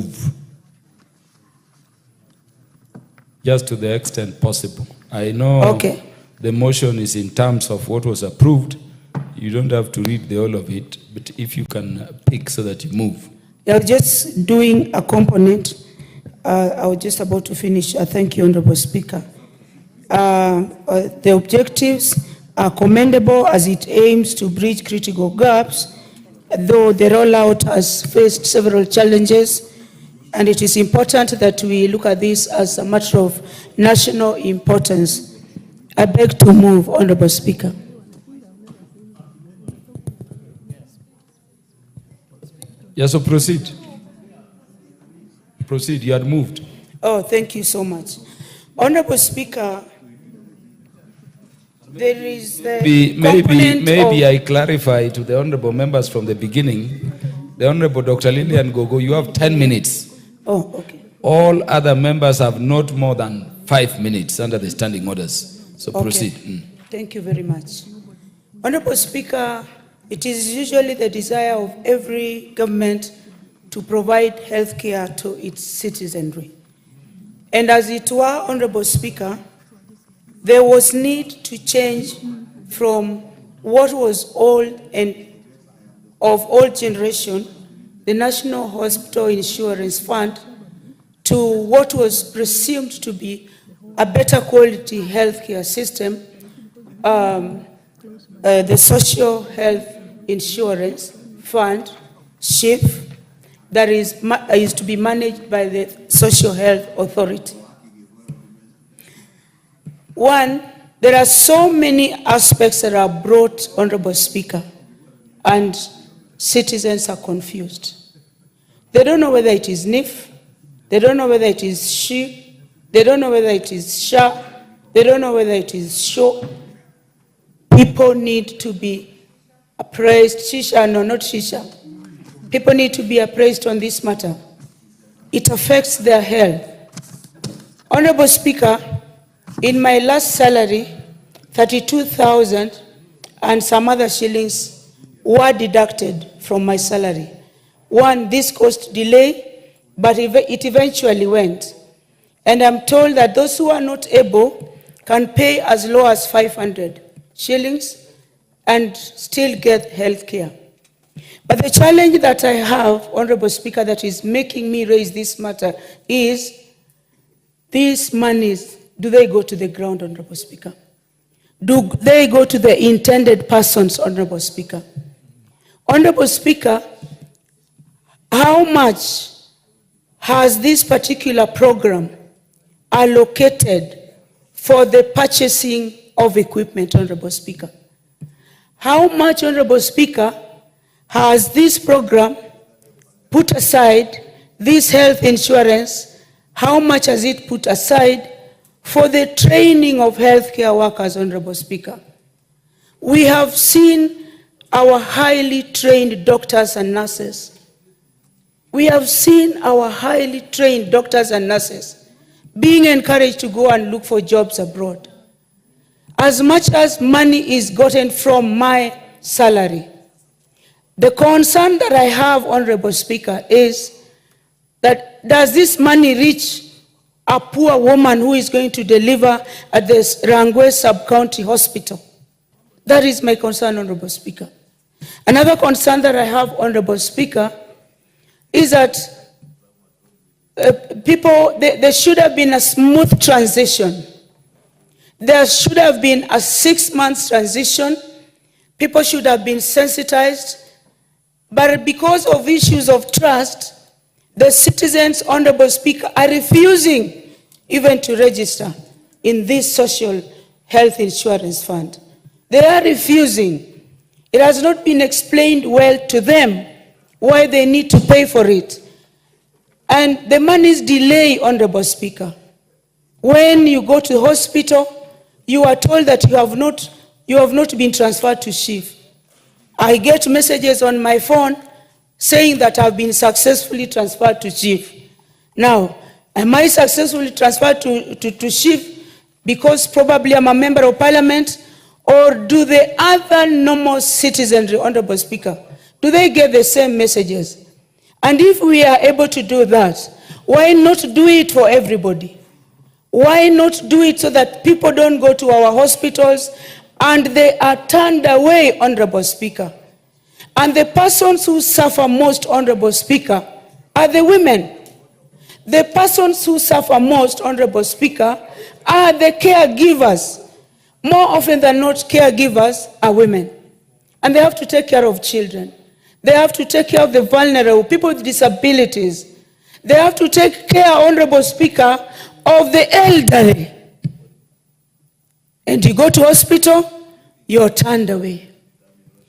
move. Just to the extent possible. I know the motion is in terms of what was approved. You don't have to read the whole of it, but if you can pick so that you move. You're just doing a component. I was just about to finish. Thank you, Honorable Speaker. The objectives are commendable as it aims to bridge critical gaps, though the rollout has faced several challenges, and it is important that we look at this as a matter of national importance. I beg to move, Honorable Speaker. Yes, so proceed. Proceed, you had moved. Oh, thank you so much. Honorable Speaker, there is the maybe I clarify to the honorable members from the beginning. The Honorable Dr. Lillian Gogo, you have 10 minutes. Oh, okay. All other members have not more than 5 minutes under the standing orders. So proceed. Thank you very much. Honorable Speaker, it is usually the desire of every government to provide health care to its citizenry. And as it were, Honorable Speaker, there was need to change from what was old and of old generation, the National Hospital Insurance Fund, to what was presumed to be a better quality healthcare system, the Social Health Insurance Fund, SHIF, that is to be managed by the Social Health Authority. One, there are so many aspects that are brought, Honorable Speaker, and citizens are confused. They don't know whether it is NIF, they don't know whether it is SHIF, they don't know whether it is SHA, they don't know whether it is SHA. People need to be appraised. Shisha, no, not Shisha. People need to be appraised on this matter. It affects their health. Honorable Speaker, in my last salary, 32,000 and some other shillings were deducted from my salary. One, this caused delay, but it eventually went. And I'm told that those who are not able can pay as low as 500 shillings and still get health care. But the challenge that I have, Honorable Speaker, that is making me raise this matter is these monies, do they go to the ground, Honorable Speaker? Do they go to the intended persons, Honorable Speaker? Honorable Speaker, how much has this particular program allocated for the purchasing of equipment, Honorable Speaker? How much, Honorable Speaker, has this program put aside, this health insurance, how much has it put aside for the training of healthcare workers, Honorable Speaker? We have seen our highly trained doctors and nurses. We have seen our highly trained doctors and nurses being encouraged to go and look for jobs abroad. As much as money is gotten from my salary, the concern that I have, Honorable Speaker, is that does this money reach a poor woman who is going to deliver at the Rangwe Sub-County Hospital? That is my concern, Honorable Speaker. Another concern that I have, Honorable Speaker, is that there should have been a smooth transition. There should have been a 6-month transition. People should have been sensitized. But because of issues of trust, the citizens, Honorable Speaker, are refusing even to register in this social health insurance fund. They are refusing. It has not been explained well to them why they need to pay for it. And the money is delayed, Honorable Speaker. When you go to the hospital, you are told that you have not been transferred to SHIF. I get messages on my phone saying that I've been successfully transferred to SHIF. Now, am I successfully transferred to SHIF because probably I'm a member of parliament, or do the other normal citizenry, Honorable Speaker, do they get the same messages? And if we are able to do that, why not do it for everybody? Why not do it so that people don't go to our hospitals and they are turned away, Honorable Speaker? And the persons who suffer most, Honorable Speaker, are the women. The persons who suffer most, Honorable Speaker, are the caregivers. More often than not, caregivers are women. And they have to take care of children. They have to take care of the vulnerable, people with disabilities. They have to take care, Honorable Speaker, of the elderly. And you go to hospital, you're turned away.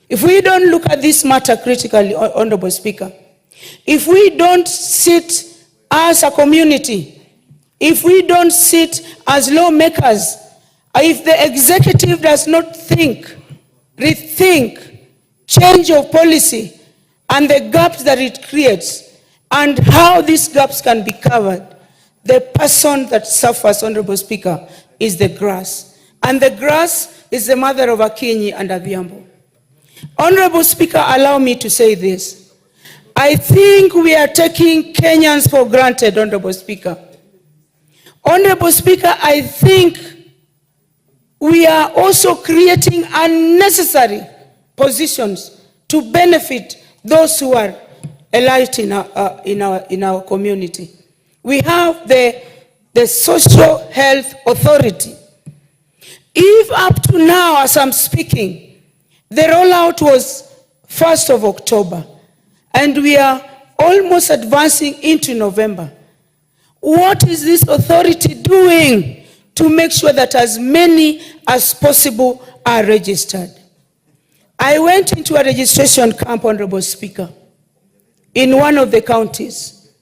If we don't look at this matter critically, Honorable Speaker, if we don't sit as a community, if we don't sit as lawmakers, if the executive does not think, rethink, change of policy, and the gaps that it creates, and how these gaps can be covered, the person that suffers, Honorable Speaker, is the grass. And the grass is the mother of Akinyi and Adhiambo. Honorable Speaker, allow me to say this. I think we are taking Kenyans for granted, Honorable Speaker. Honorable Speaker, I think we are also creating unnecessary positions to benefit those who are elite in our community. We have the Social Health Authority. If up to now, as I'm speaking, the rollout was 1st of October, and we are almost advancing into November, what is this authority doing to make sure that as many as possible are registered? I went into a registration camp, Honorable Speaker, in one of the counties.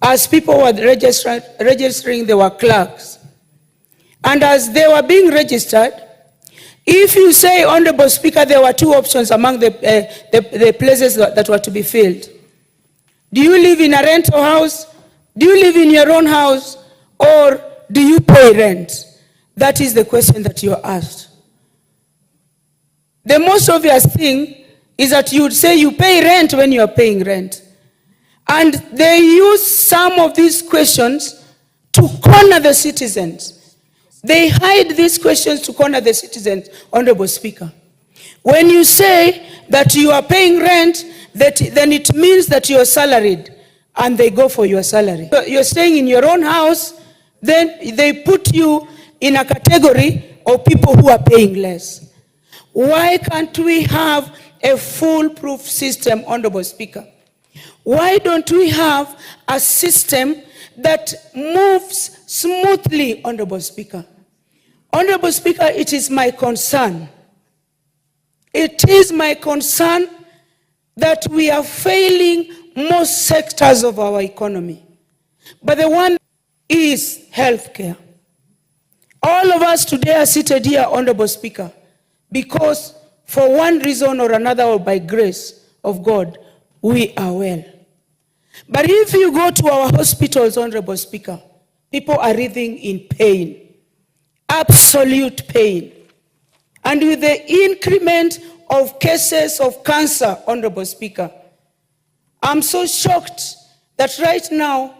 As people were registering, there were clerks. And as they were being registered, if you say, Honorable Speaker, there were two options among the places that were to be filled. Do you live in a rental house? Do you live in your own house? Or do you pay rent? That is the question that you're asked. The most obvious thing is that you would say you pay rent when you are paying rent. And they use some of these questions to corner the citizens. They hide these questions to corner the citizens, Honorable Speaker. When you say that you are paying rent, then it means that you are salaried, and they go for your salary. You're staying in your own house, then they put you in a category of people who are paying less. Why can't we have a foolproof system, Honorable Speaker? Why don't we have a system that moves smoothly, Honorable Speaker? Honorable Speaker, it is my concern. It is my concern that we are failing most sectors of our economy. But the one is healthcare. All of us today are seated here, Honorable Speaker, because for one reason or another, or by grace of God, we are well. But if you go to our hospitals, Honorable Speaker, people are writhing in pain, absolute pain. And with the increment of cases of cancer, Honorable Speaker, I'm so shocked that right now,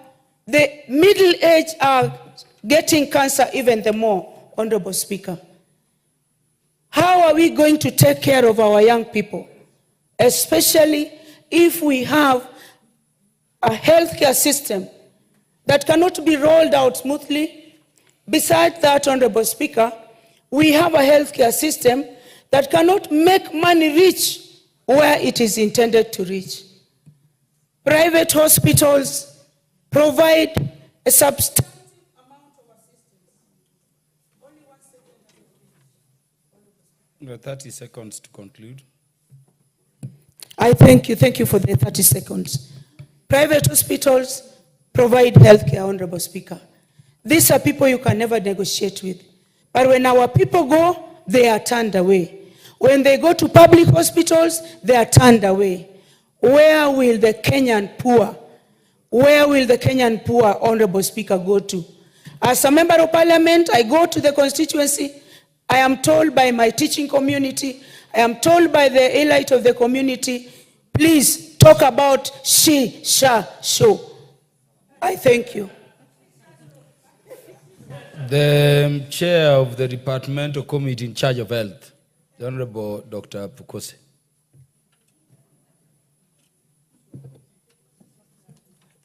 the middle age are getting cancer even the more, Honorable Speaker. How are we going to take care of our young people, especially if we have a healthcare system that cannot be rolled out smoothly? Besides that, Honorable Speaker, we have a healthcare system that cannot make money reach where it is intended to reach. Private hospitals provide a substantial amount of assistance. Only 1 second. 30 seconds to conclude. I thank you for the 30 seconds. Private hospitals provide health care, Honorable Speaker. These are people you can never negotiate with. But when our people go, they are turned away. When they go to public hospitals, they are turned away. Where will the Kenyan poor, Honorable Speaker, go to? As a member of parliament, I go to the constituency. I am told by my teaching community, I am told by the elite of the community, please talk about SHA, SHO. I thank you. The chair of the departmental committee in charge of health, the Honorable Dr. Pukose.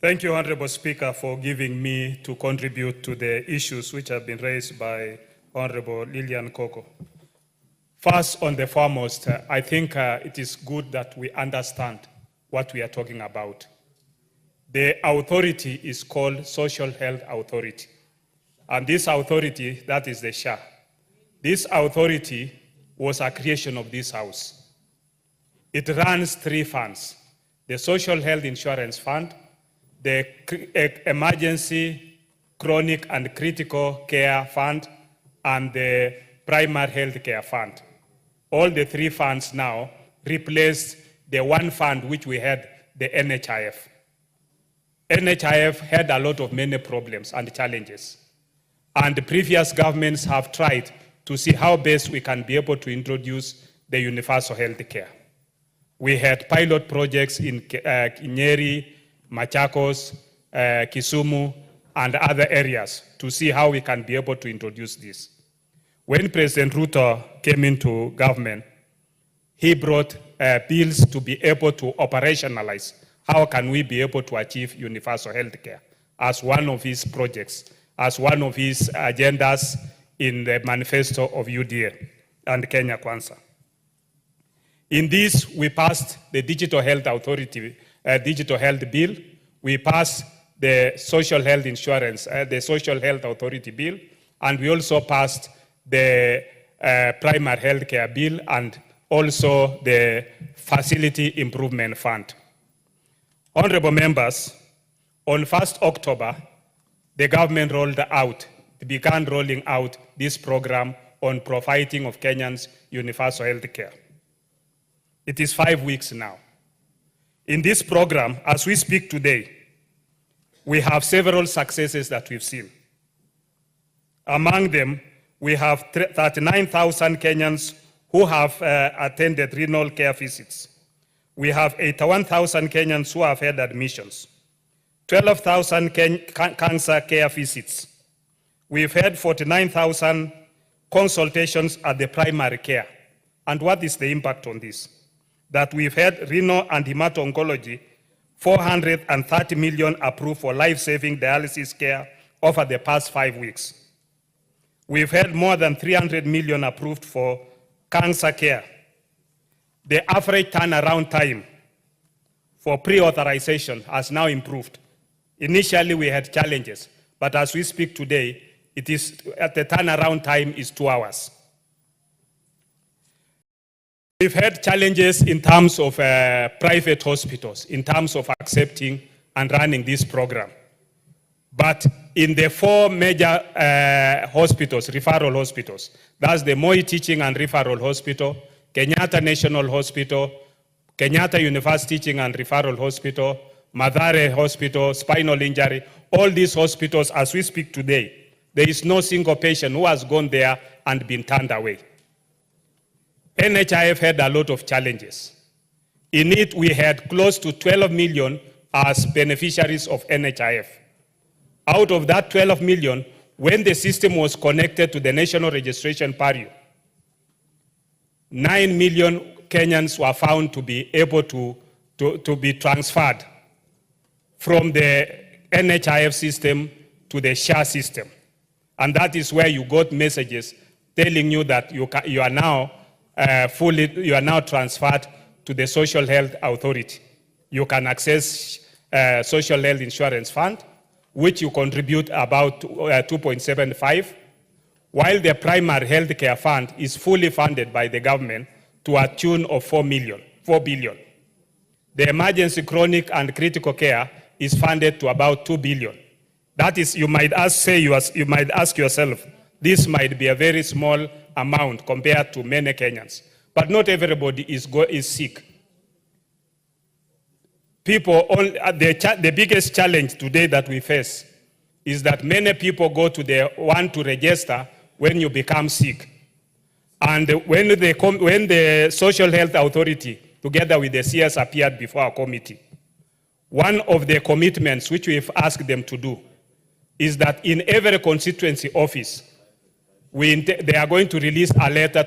Thank you, Honorable Speaker, for giving me to contribute to the issues which have been raised by Honorable Lilian Koko. First and foremost, I think it is good that we understand what we are talking about. The authority is called Social Health Authority. And this authority, that is the SHA. This authority was a creation of this House. It runs 3 funds: the Social Health Insurance Fund, the Emergency, Chronic and Critical Care Fund, and the Primary Health Care Fund. All the 3 funds now replaced the one fund which we had, the NHIF. NHIF had a lot of many problems and challenges. And the previous governments have tried to see how best we can be able to introduce the universal health care. We had pilot projects in Nyeri, Machakos, Kisumu, and other areas to see how we can be able to introduce this. When President Ruto came into government, he brought bills to be able to operationalize how can we be able to achieve universal health care as one of his projects, as one of his agendas in the manifesto of UDA and Kenya KWANZA. In this, we passed the Digital Health Authority, Digital Health Bill. We passed the Social Health Insurance, the Social Health Authority Bill, and we also passed the Primary Health Care Bill and also the Facility Improvement Fund. Honorable members, on 1st October, the government began rolling out this program on providing of Kenyans universal health care. It is 5 weeks now. In this program, as we speak today, we have several successes that we've seen. Among them, we have 39,000 Kenyans who have attended renal care visits. We have 81,000 Kenyans who have had admissions. 12,000 cancer care visits. We've had 49,000 consultations at the primary care. And what is the impact on this? That we've had renal and hemato-oncology, 430 million approved for life-saving dialysis care over the past 5 weeks. We've had more than 300 million approved for cancer care. The average turnaround time for pre-authorization has now improved. Initially, we had challenges, but as we speak today, the turnaround time is 2 hours. We've had challenges in terms of private hospitals, in terms of accepting and running this program. But in the 4 major hospitals, referral hospitals, that's the Moi Teaching and Referral Hospital, Kenyatta National Hospital, Kenyatta University Teaching and Referral Hospital, Mathare Hospital, spinal injury, all these hospitals, as we speak today, there is no single patient who has gone there and been turned away. NHIF had a lot of challenges. In it, we had close to 12 million as beneficiaries of NHIF. Out of that 12 million, when the system was connected to the National Registration Bureau, 9 million Kenyans were found to be able to be transferred from the NHIF system to the SHA system. And that is where you got messages telling you that you are now transferred to the Social Health Authority. You can access Social Health Insurance Fund, which you contribute about 2.75, while the Primary Health Care Fund is fully funded by the government to a tune of 4 billion. The Emergency, Chronic and Critical Care is funded to about 2 billion. That is, you might ask yourself, this might be a very small amount compared to many Kenyans. But not everybody is sick. The biggest challenge today that we face is that many people want to register when you become sick. And when the Social Health Authority together with the CS, appeared before our committee. One of the commitments which we've asked them to do is that in every constituency office, they are going to release a letter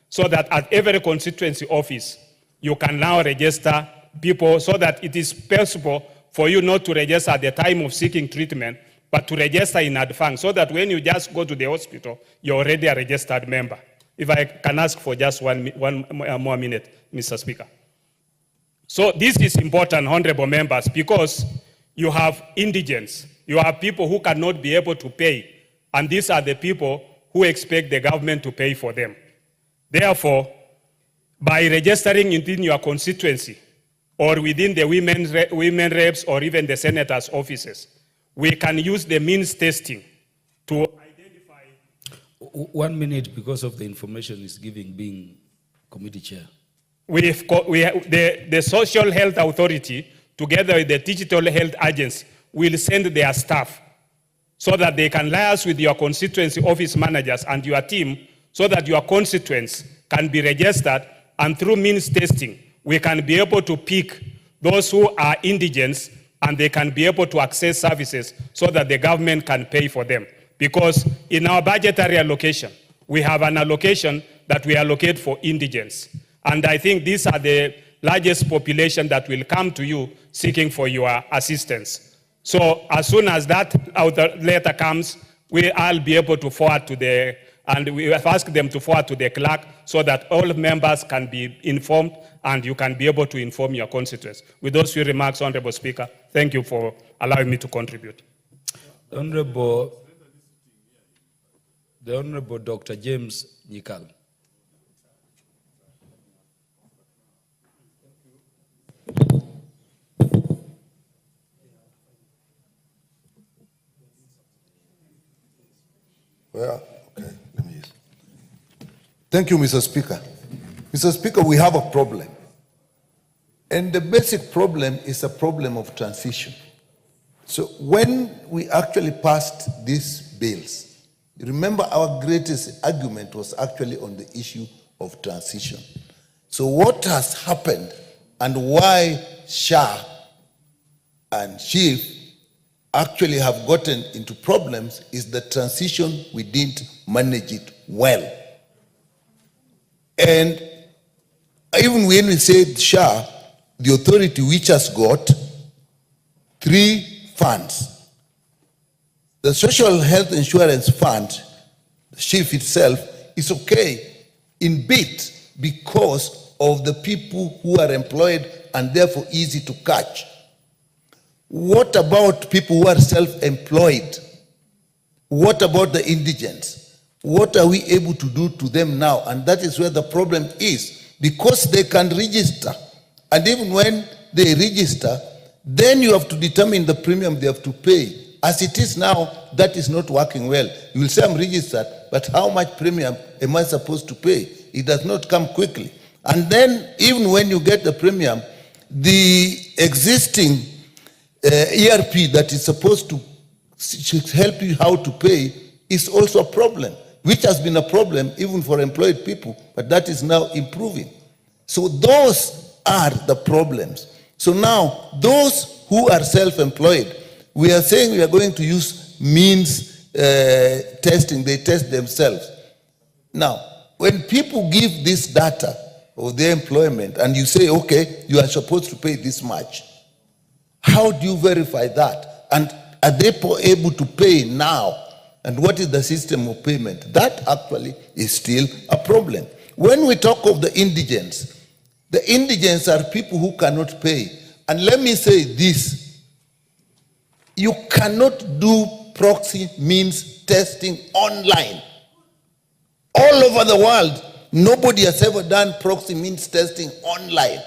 so that at every constituency office, you can now register people so that it is possible for you not to register at the time of seeking treatment, but to register in advance so that when you just go to the hospital, you're already a registered member. If I can ask for just one more minute, Mr. Speaker. So this is important, honorable members, because you have indigents, you have people who cannot be able to pay, and these are the people who expect the government to pay for them. Therefore, by registering within your constituency or within the women reps or even the senators' offices, we can use the means testing to identify. 1 minute because of the information is giving being committee chair. The Social Health Authority, together with the Digital Health Agency, will send their staff so that they can liaise with your constituency office managers and your team so that your constituents can be registered, and through means testing, we can be able to pick those who are indigents and they can be able to access services so that the government can pay for them. Because in our budgetary allocation, we have an allocation that we allocate for indigents. And I think these are the largest population that will come to you seeking for your assistance. So as soon as that letter comes, I'll be able to forward to and we have asked them to forward to the clerk so that all members can be informed and you can be able to inform your constituents. With those few remarks, Honorable Speaker, thank you for allowing me to contribute. The Honorable Dr. James Nyikal. Well, okay, let me use. Thank you, Mr. Speaker. Mr. Speaker, we have a problem. And the basic problem is a problem of transition. So when we actually passed these bills, remember our greatest argument was actually on the issue of transition. So what has happened and why SHA and SHIF actually have gotten into problems is the transition, we didn't manage it well. And even when we said SHA, the authority which has got 3 funds. The Social Health Insurance Fund, the SHIF itself, is okay in bit because of the people who are employed and therefore easy to catch. What about people who are self-employed? What about the indigents? What are we able to do to them now? And that is where the problem is, because they can register. And even when they register, then you have to determine the premium they have to pay. As it is now, that is not working well. You will say, I'm registered, but how much premium am I supposed to pay? It does not come quickly. And then, even when you get the premium, the existing ERP that is supposed to help you how to pay is also a problem, which has been a problem even for employed people, but that is now improving. So those are the problems. So now, those who are self-employed, we are saying we are going to use means testing. They test themselves. Now, when people give this data of their employment and you say, okay, you are supposed to pay this much, how do you verify that? And are they able to pay now? And what is the system of payment? That actually is still a problem. When we talk of the indigents are people who cannot pay. And let me say this, you cannot do proxy means testing online. All over the world, nobody has ever done proxy means testing online.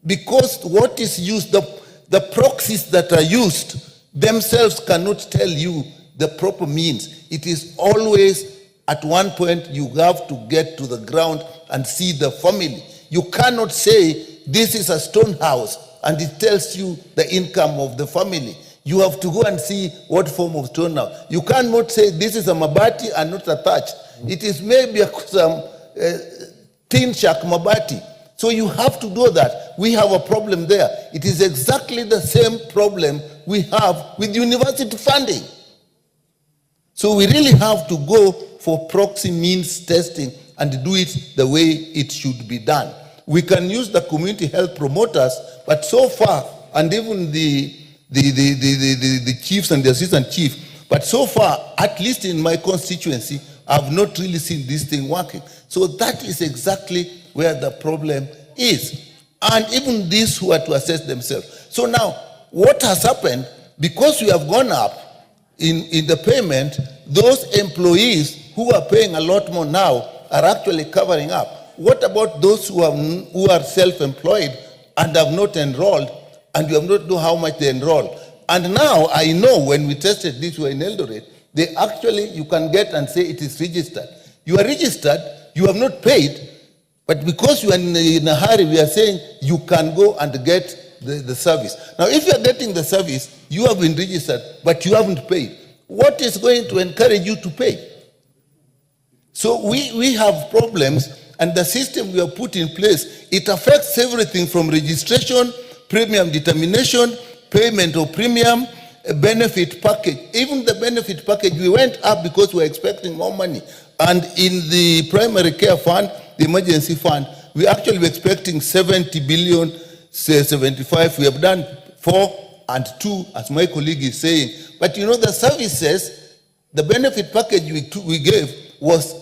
Because what is used, the proxies that are used themselves cannot tell you the proper means. It is always at one point you have to get to the ground and see the family. You cannot say this is a stone house and it tells you the income of the family. You have to go and see what form of stone house. You cannot say this is a mabati and not a thatch. It is maybe some tin shack mabati. So you have to do that. We have a problem there. It is exactly the same problem we have with university funding. So we really have to go for proxy means testing and do it the way it should be done. We can use the community health promoters, but so far, and even the chiefs and the assistant chief, but so far, at least in my constituency, I've not really seen this thing working. So that is exactly where the problem is. And even these who are to assess themselves. So now, what has happened, because we have gone up in the payment, those employees who are paying a lot more now are actually covering up. What about those who are self-employed and have not enrolled, and you have not know how much they enroll? And now I know when we tested this way in Eldoret, they actually, you can get and say it is registered. You are registered, you have not paid, but because you are in a hurry, we are saying you can go and get the service. Now, if you are getting the service, you have been registered, but you haven't paid. What is going to encourage you to pay? So we have problems, and the system we have put in place, it affects everything from registration, premium determination, payment of premium, benefit package. Even the benefit package, we went up because we were expecting more money. And in the primary care fund, the emergency fund, we actually were expecting 70 billion, say 75. We have done 4 and 2, as my colleague is saying. But you know, the services, the benefit package we gave was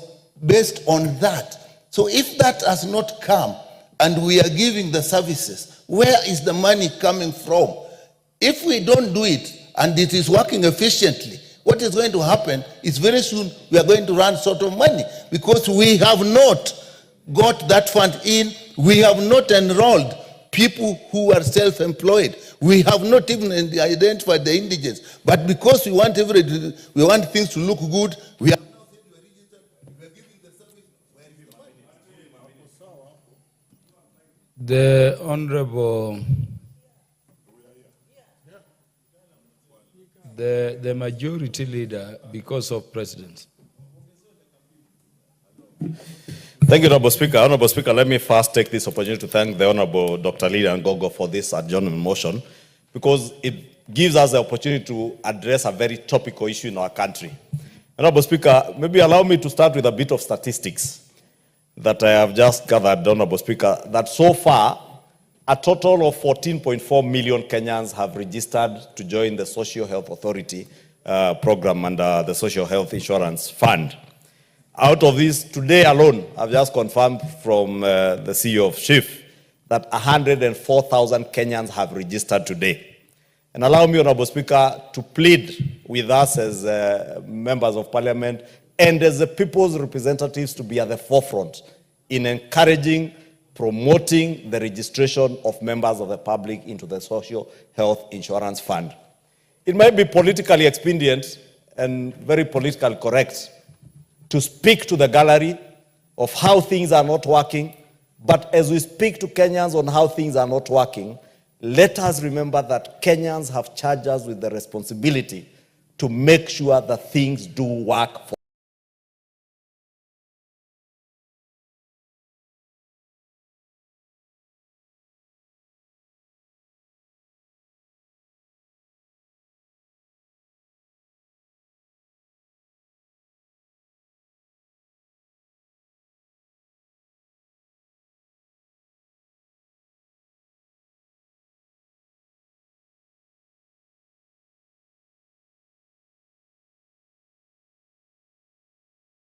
based on that. So if that has not come, and we are giving the services, where is the money coming from? If we don't do it, and it is working efficiently, what is going to happen is very soon we are going to run short of money, because we have not got that fund in. We have not enrolled people who are self-employed. We have not even identified the indigents. But because we want things to look good, we are now saying you are registered, we are giving the service. Where is the money? The Honorable, the majority leader, because of precedence. Thank you, Honorable Speaker. Honorable Speaker, let me first take this opportunity to thank the Honorable Dr. Lilian Gogo for this adjournment motion, because it gives us the opportunity to address a very topical issue in our country. Honorable Speaker, maybe allow me to start with a bit of statistics that I have just gathered, Honorable Speaker, that so far, a total of 14.4 million Kenyans have registered to join the Social Health Authority program under the Social Health Insurance Fund. Out of this, today alone, I've just confirmed from the CEO of SHIF that 104,000 Kenyans have registered today. And allow me, Honorable Speaker, to plead with us as members of Parliament and as the people's representatives to be at the forefront in encouraging, promoting the registration of members of the public into the Social Health Insurance Fund. It might be politically expedient and very politically correct to speak to the gallery of how things are not working, but as we speak to Kenyans on how things are not working, let us remember that Kenyans have charged us with the responsibility to make sure that things do work for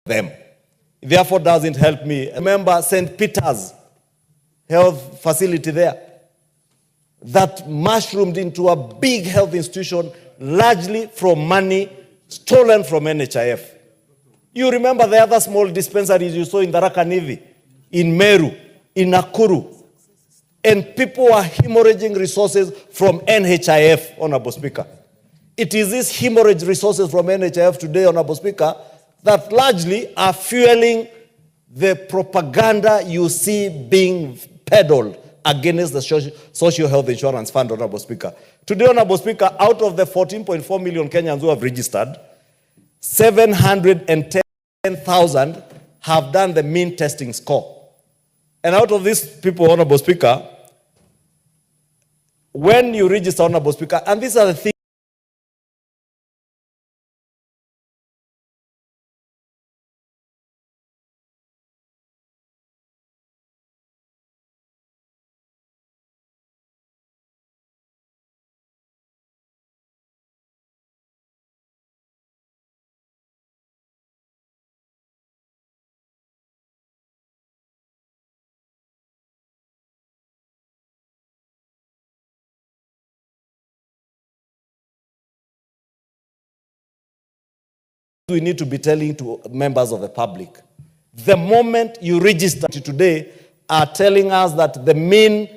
them. It therefore doesn't help me. Remember St. Peter's health facility there that mushroomed into a big health institution largely from money stolen from NHIF. You remember the other small dispensaries you saw in Tharaka Nithi, in Meru, in Nakuru, and people are hemorrhaging resources from NHIF, Honorable Speaker. It is these hemorrhage resources from NHIF today, Honorable Speaker, that largely are fueling the propaganda you see being peddled against the Social Health Insurance Fund, Honorable Speaker. Today, Honorable Speaker, out of the 14.4 million Kenyans who have registered, 710,000 have done the mean testing score. And out of these people, Honorable Speaker, when you register, Honorable Speaker, and these are the things we need to be telling to members of the public. The moment you register today are telling us that the main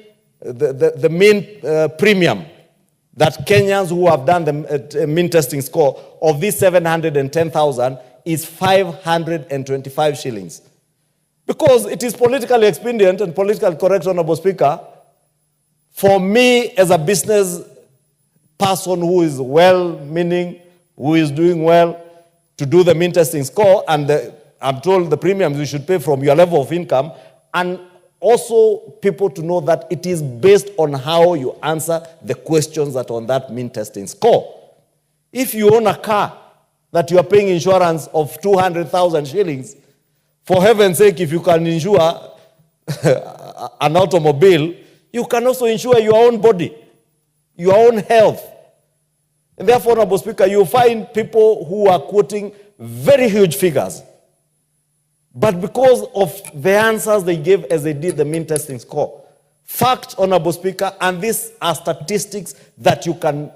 premium that Kenyans who have done the mean testing score of this 710,000 is 525 shillings. Because it is politically expedient and politically correct, Honorable Speaker, for me as a business person who is well-meaning, who is doing well, to do the mean testing score, and I'm told the premiums you should pay from your level of income, and also people to know that it is based on how you answer the questions that are on that mean testing score. If you own a car that you are paying insurance of 200,000 shillings, for heaven's sake, if you can insure an automobile, you can also insure your own body, your own health. And therefore, Honorable Speaker, you find people who are quoting very huge figures. But because of the answers they gave as they did the mean testing score. Fact, Honorable Speaker, and these are statistics that you can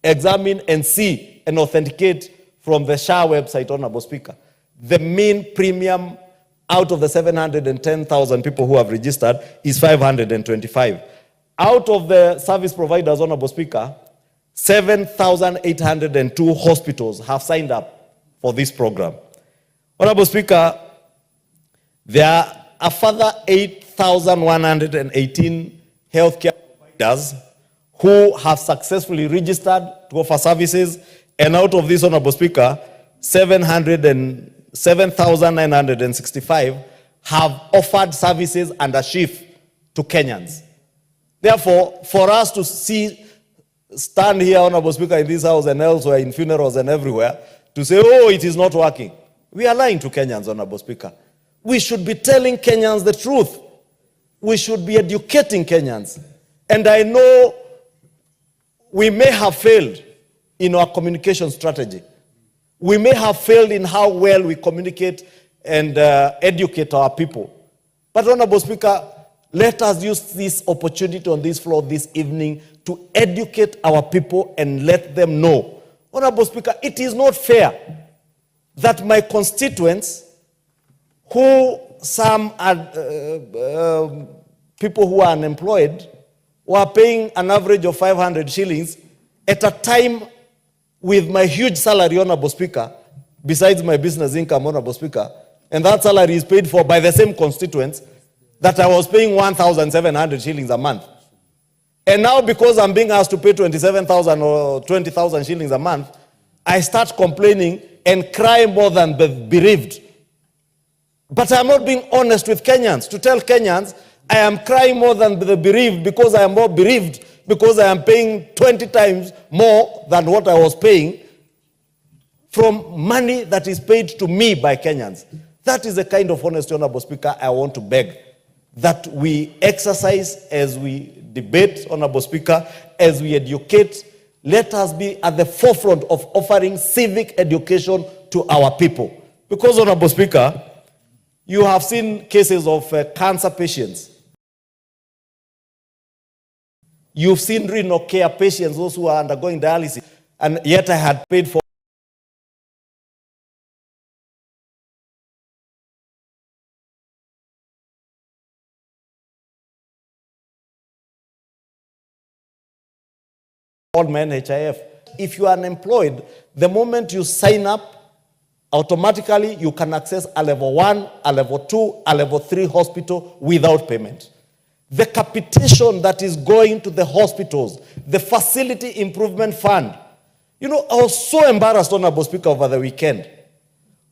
examine and see and authenticate from the SHA website, Honorable Speaker. The mean premium out of the 710,000 people who have registered is 525. Out of the service providers, Honorable Speaker, 7,802 hospitals have signed up for this program. Honorable Speaker, there are a further 8,118 healthcare providers who have successfully registered to offer services, and out of this, Honorable Speaker, 7,965 have offered services under SHIF to Kenyans. Therefore, for us to stand here, Honorable Speaker, in this house and elsewhere, in funerals and everywhere, to say, oh, it is not working, we are lying to Kenyans, Honorable Speaker. We should be telling Kenyans the truth. We should be educating Kenyans. And I know we may have failed in our communication strategy. We may have failed in how well we communicate and educate our people. But, Honorable Speaker, let us use this opportunity on this floor this evening to educate our people and let them know. Honorable Speaker, it is not fair that my constituents, who some are people who are unemployed, who are paying an average of 500 shillings at a time with my huge salary, Honorable Speaker, besides my business income, Honorable Speaker, and that salary is paid for by the same constituents that I was paying 1,700 shillings a month. And now, because I'm being asked to pay 27,000 or 20,000 shillings a month, I start complaining and cry more than the bereaved. But I'm not being honest with Kenyans to tell Kenyans I am crying more than the bereaved because I am more bereaved because I am paying 20 times more than what I was paying from money that is paid to me by Kenyans. That is the kind of honesty, Honorable Speaker, I want to beg that we exercise as we debate, Honorable Speaker, as we educate. Let us be at the forefront of offering civic education to our people. Because, Honorable Speaker, you have seen cases of cancer patients. You've seen renal care patients, those who are undergoing dialysis, and yet I had paid for all men HIF. If you are unemployed, the moment you sign up, automatically you can access a level 1, a level 2, a level 3 hospital without payment. The capitation that is going to the hospitals, the facility improvement fund. You know, I was so embarrassed, Honorable Speaker, over the weekend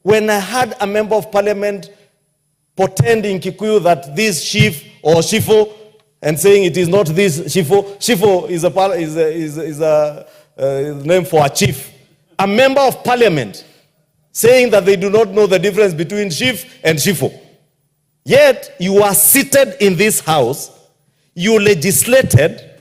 when I had a member of parliament portend in Kikuyu that this SHIF or SHIFO, and saying it is not this SHIFO. SHIFO is a name for a chief. A member of parliament saying that they do not know the difference between SHIF and SHIFO. Yet you are seated in this house, you legislated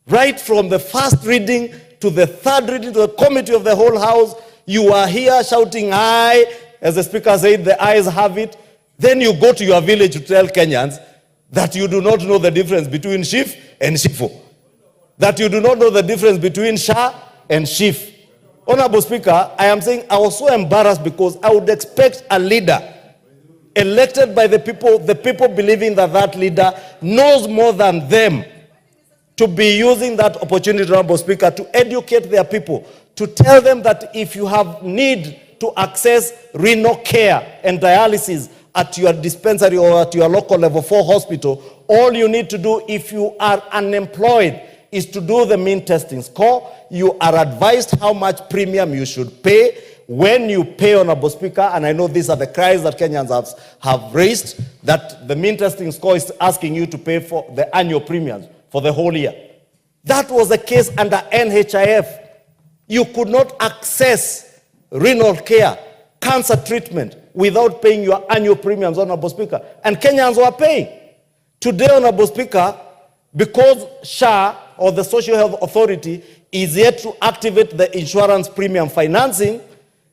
right from the first reading to the third reading to the committee of the whole house. You are here shouting aye, as the speaker said, the ayes have it. Then you go to your village to tell Kenyans that you do not know the difference between SHIF and SHIFO, that you do not know the difference between SHA and SHIF. Honorable Speaker, I am saying I was so embarrassed because I would expect a leader elected by the people believing that that leader knows more than them, to be using that opportunity, Honorable Speaker, to educate their people, to tell them that if you have need to access renal care and dialysis at your dispensary or at your local level 4 hospital, all you need to do if you are unemployed is to do the mean testing score. You are advised how much premium you should pay. When you pay, Honorable Speaker, and I know these are the cries that Kenyans have raised, that the mean testing score is asking you to pay for the annual premiums for the whole year. That was the case under NHIF. You could not access renal care, cancer treatment, without paying your annual premiums, Honorable Speaker. And Kenyans were paying. Today, Honorable Speaker, because SHA, or the Social Health Authority, is yet to activate the insurance premium financing,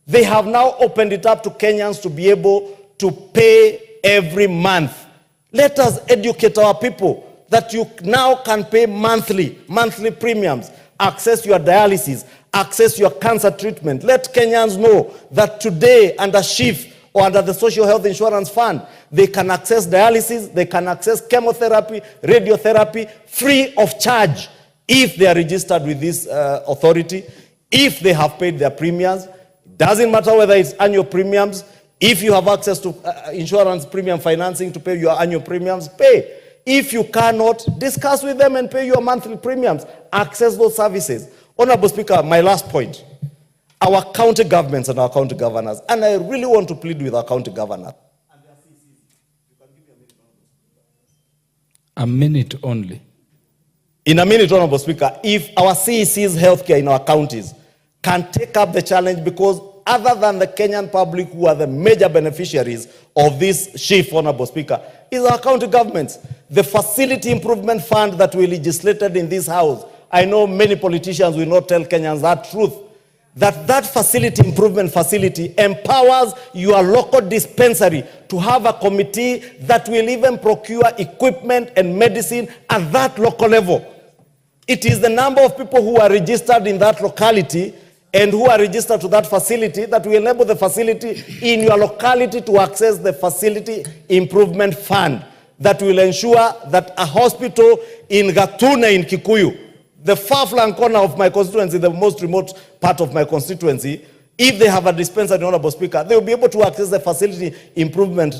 they have now opened it up to Kenyans to be able to pay every month. Let us educate our people that you now can pay monthly premiums, access your dialysis, access your cancer treatment. Let Kenyans know that today under SHIF or under the Social Health Insurance Fund, they can access dialysis, they can access chemotherapy, radiotherapy, free of charge if they are registered with this authority, if they have paid their premiums. Doesn't matter whether it's annual premiums. If you have access to insurance premium financing to pay your annual premiums, pay. If you cannot, discuss with them and pay your monthly premiums. Access those services. Honorable Speaker, my last point. Our county governments and our county governors, and I really want to plead with our county governor. A minute only. In a minute, Honorable Speaker, if our CEC's healthcare in our counties can take up the challenge, because other than the Kenyan public who are the major beneficiaries of this SHIF, Honorable Speaker, is our county governments. The Facility Improvement Fund that we legislated in this house, I know many politicians will not tell Kenyans that truth, that facility improvement facility empowers your local dispensary to have a committee that will even procure equipment and medicine at that local level. It is the number of people who are registered in that locality and who are registered to that facility that will enable the facility in your locality to access the Facility Improvement Fund that will ensure that a hospital in Gatuna in Kikuyu, the far-flung corner of my constituency, the most remote part of my constituency, if they have a dispensary, Honorable Speaker, they will be able to access the Facility Improvement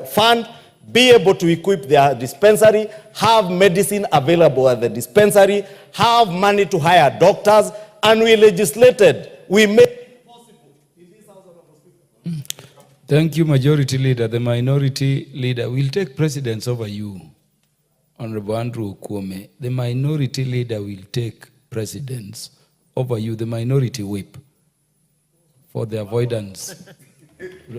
Fund, be able to equip their dispensary, have medicine available at the dispensary, have money to hire doctors, and we legislated, we made it possible in this House, Honorable Speaker. Thank you, Majority Leader. The Minority Leader will take precedence over you, Honorable Andrew Kwame. The Minority Leader will take precedence over you, the Minority Whip, for the avoidance.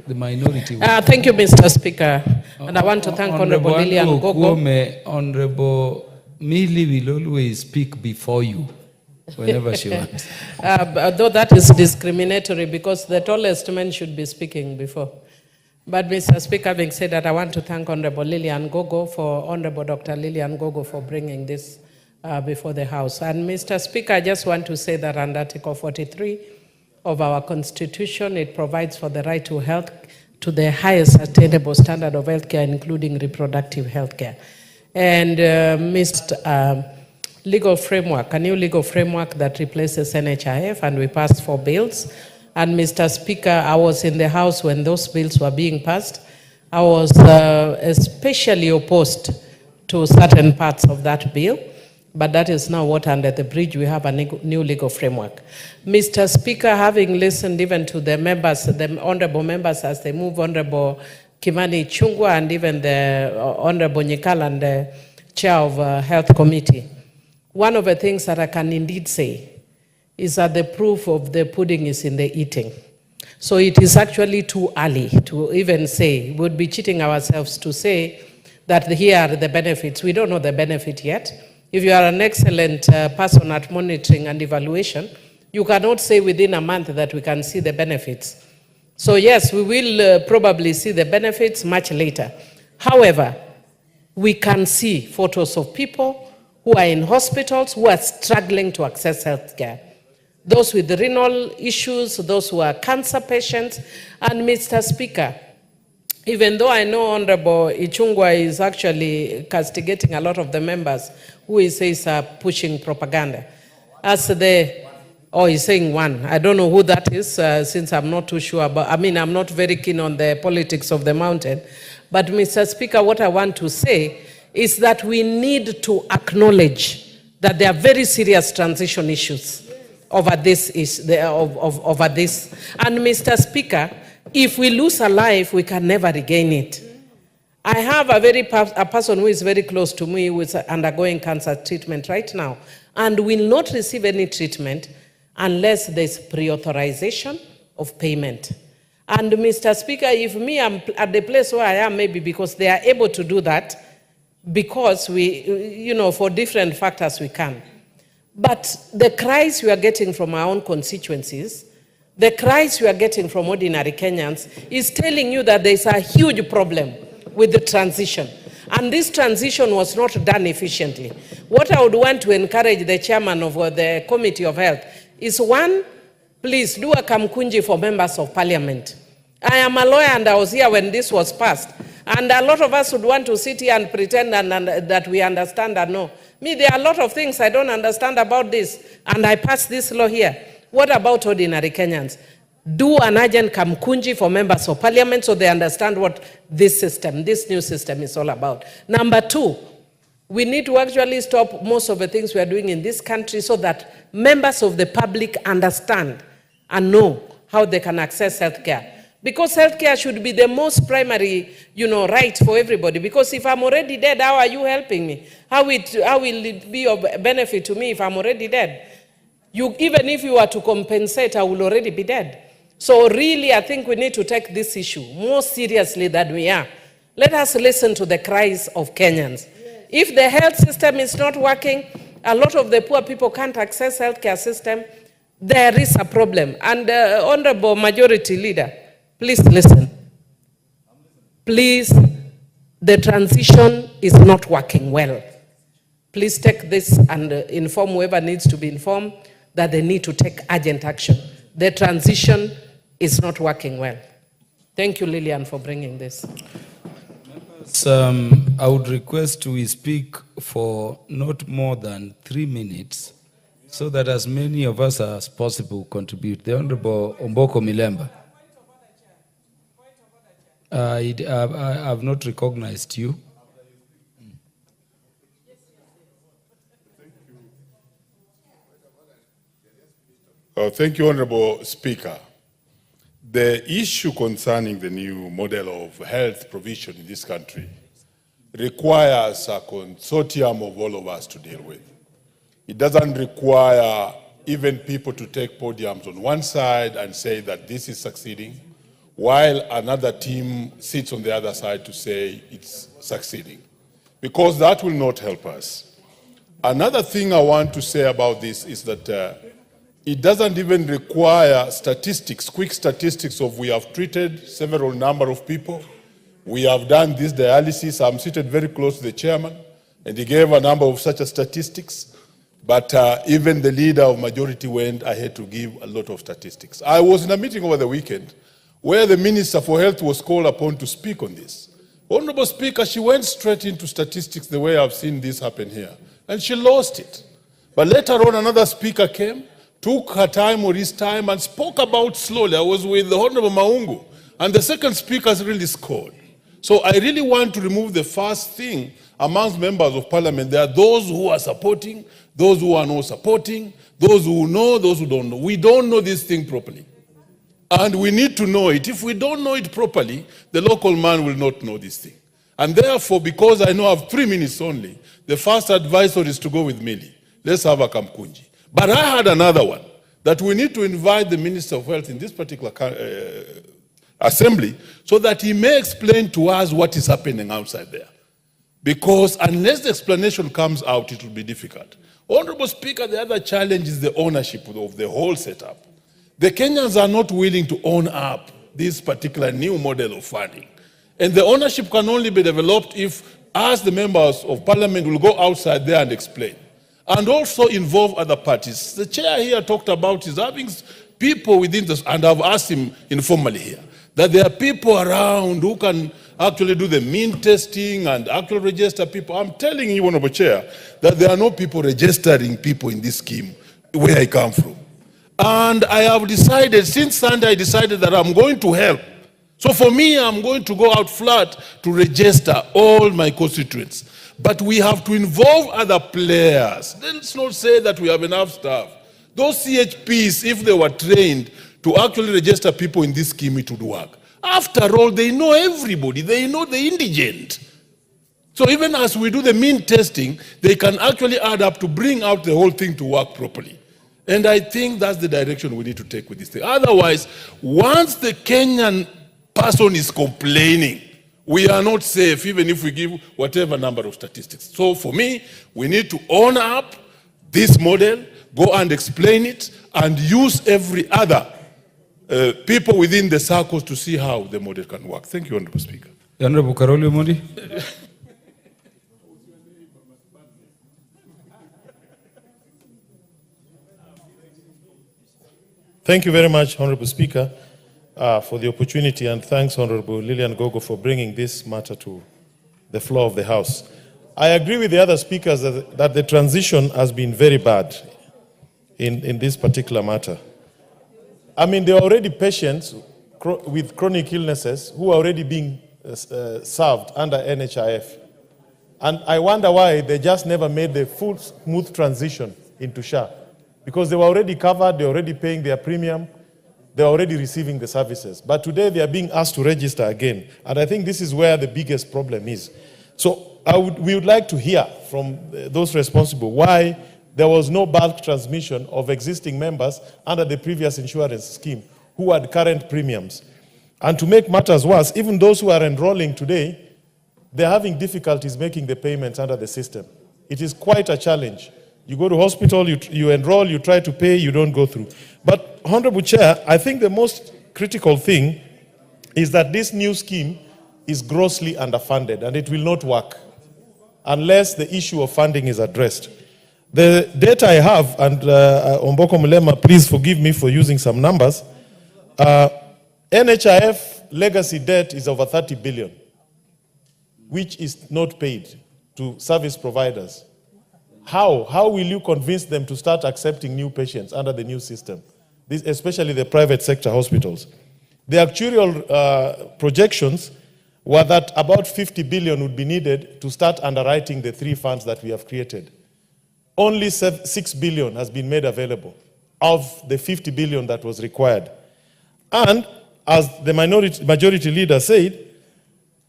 The Minority Whip. Thank you, Mr. Speaker. And I want to thank Honorable Lilian Gogo. Honorable Millie will always speak before you whenever she wants. Though that is discriminatory because the tallest man should be speaking before. But Mr. Speaker, having said that, I want to thank Honorable Lilian Gogo Honorable Dr. Lilian Gogo for bringing this before the House. And Mr. Speaker, I just want to say that under Article 43 of our Constitution, it provides for the right to health, to the highest attainable standard of health care, including reproductive health care. And legal framework, a new legal framework that replaces NHIF, and we passed 4 bills. And Mr. Speaker, I was in the House when those bills were being passed. I was especially opposed to certain parts of that bill, but that is now what under the bridge we have a new legal framework. Mr. Speaker, having listened even to the members, the honorable members as they move, Honorable Kimani Ichung'wah and even the Honorable Nyikalan, the chair of Health Committee. One of the things that I can indeed say is that the proof of the pudding is in the eating. So it is actually too early to even say, we would be cheating ourselves to say that here are the benefits. We don't know the benefit yet. If you are an excellent person at monitoring and evaluation, you cannot say within a month that we can see the benefits. So yes, we will probably see the benefits much later. However, we can see photos of people who are in hospitals who are struggling to access health care. Those with renal issues, those who are cancer patients. And Mr. Speaker, even though I know Honorable Ichung'wah is actually castigating a lot of the members who he says are pushing propaganda, he's saying one. I don't know who that is, since I'm not too sure about, I'm not very keen on the politics of the mountain. But Mr. Speaker, what I want to say is that we need to acknowledge that there are very serious transition issues over this. And Mr. Speaker, if we lose a life, we can never regain it. I have a person who is very close to me who is undergoing cancer treatment right now and will not receive any treatment unless there's pre-authorization of payment. And Mr. Speaker, if me, I'm at the place where I am, maybe because they are able to do that, because we, for different factors we can. But the cries we are getting from our own constituencies, the cries we are getting from ordinary Kenyans is telling you that there's a huge problem with the transition. And this transition was not done efficiently. What I would want to encourage the chairman of the Committee of Health is, one, please do a kamkunji for members of parliament. I am a lawyer and I was here when this was passed. And a lot of us would want to sit here and pretend that we understand and know. Me, there are a lot of things I don't understand about this, and I passed this law here. What about ordinary Kenyans? Do an urgent kamkunji for members of parliament so they understand what this new system is all about. Number two, we need to actually stop most of the things we are doing in this country so that members of the public understand and know how they can access health care. Because healthcare should be the most primary, right for everybody. Because if I'm already dead, how are you helping me? How will it be of benefit to me if I'm already dead? Even if you are to compensate, I will already be dead. So really, I think we need to take this issue more seriously than we are. Let us listen to the cries of Kenyans. If the health system is not working, a lot of the poor people can't access healthcare system, there is a problem. And Honorable Majority Leader, please listen. Please, the transition is not working well. Please take this and inform whoever needs to be informed that they need to take urgent action. The transition is not working well. Thank you, Lillian, for bringing this. I would request we speak for not more than 3 minutes so that as many of us as possible contribute. The Honorable Omboko Milemba. I have not recognized you. Thank you, Honorable Speaker. The issue concerning the new model of health provision in this country requires a consortium of all of us to deal with. It doesn't require even people to take podiums on one side and say that this is succeeding, while another team sits on the other side to say it's succeeding, because that will not help us. Another thing I want to say about this is that it doesn't even require statistics, quick statistics of we have treated several number of people, we have done this dialysis. I'm seated very close to the chairman, and he gave a number of such statistics, but even the leader of majority went ahead to give a lot of statistics. I was in a meeting over the weekend where the Minister for Health was called upon to speak on this. Honorable Speaker, she went straight into statistics the way I've seen this happen here, and she lost it. But later on, another speaker came, took her time or his time, and spoke about slowly. I was with the Honorable Maungu, and the second speaker really scored. So I really want to remove the first thing amongst members of parliament. There are those who are supporting, those who are not supporting, those who know, those who don't know. We don't know this thing properly. And we need to know it. If we don't know it properly, the local man will not know this thing. And therefore, because I know I have 3 minutes only, the first advisor is to go with Millie. Let's have a Kamkunji. But I had another one, that we need to invite the Minister of Health in this particular assembly so that he may explain to us what is happening outside there. Because unless the explanation comes out, it will be difficult. Honorable Speaker, the other challenge is the ownership of the whole setup. The Kenyans are not willing to own up this particular new model of funding. And the ownership can only be developed if, as the members of parliament will go outside there and explain. And also involve other parties. The chair here talked about is having people within this, and I've asked him informally here, that there are people around who can actually do the mean testing and actually register people. I'm telling you, Honorable Chair, that there are no people registering people in this scheme where I come from. And I have decided, since Sunday, I decided that I'm going to help. So for me, I'm going to go out flat to register all my constituents. But we have to involve other players. Let's not say that we have enough staff. Those CHPs, if they were trained to actually register people in this scheme, it would work. After all, they know everybody. They know the indigent. So even as we do the mean testing, they can actually add up to bring out the whole thing to work properly. And I think that's the direction we need to take with this thing. Otherwise, once the Kenyan person is complaining, we are not safe, even if we give whatever number of statistics. So for me, we need to own up this model, go and explain it, and use every other people within the circles to see how the model can work. Thank you, Honorable Speaker. Honorable Karoli Mondi. Thank you very much, Honorable Speaker, for the opportunity, and thanks, Honorable Lilian Gogo, for bringing this matter to the floor of the House. I agree with the other speakers that the transition has been very bad in this particular matter. I mean, there are already patients with chronic illnesses who are already being served under NHIF. And I wonder why they just never made the full smooth transition into SHA. Because they were already covered, they were already paying their premium, they were already receiving the services. But today they are being asked to register again. And I think this is where the biggest problem is. So we would like to hear from those responsible why there was no bulk transmission of existing members under the previous insurance scheme who had current premiums. And to make matters worse, even those who are enrolling today, they're having difficulties making the payments under the system. It is quite a challenge. You go to hospital, you enroll, you try to pay, you don't go through. But, Honorable Chair, I think the most critical thing is that this new scheme is grossly underfunded, and it will not work unless the issue of funding is addressed. The data I have, and Omboko Mulema, please forgive me for using some numbers, NHIF legacy debt is over 30 billion, which is not paid to service providers. How will you convince them to start accepting new patients under the new system, especially the private sector hospitals? The actuarial projections were that about 50 billion would be needed to start underwriting the 3 funds that we have created. Only 6 billion has been made available of the 50 billion that was required. And as the majority leader said,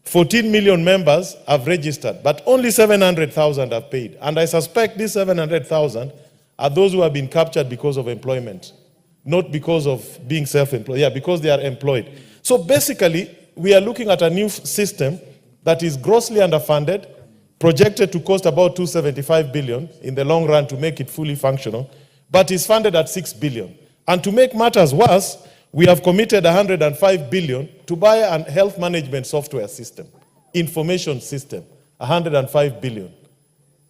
14 million members have registered, but only 700,000 have paid. And I suspect these 700,000 are those who have been captured because of employment, not because of being self-employed. Yeah, because they are employed. So basically, we are looking at a new system that is grossly underfunded, projected to cost about 275 billion in the long run to make it fully functional, but is funded at 6 billion. And to make matters worse, we have committed 105 billion to buy a health management software system, information system, 105 billion,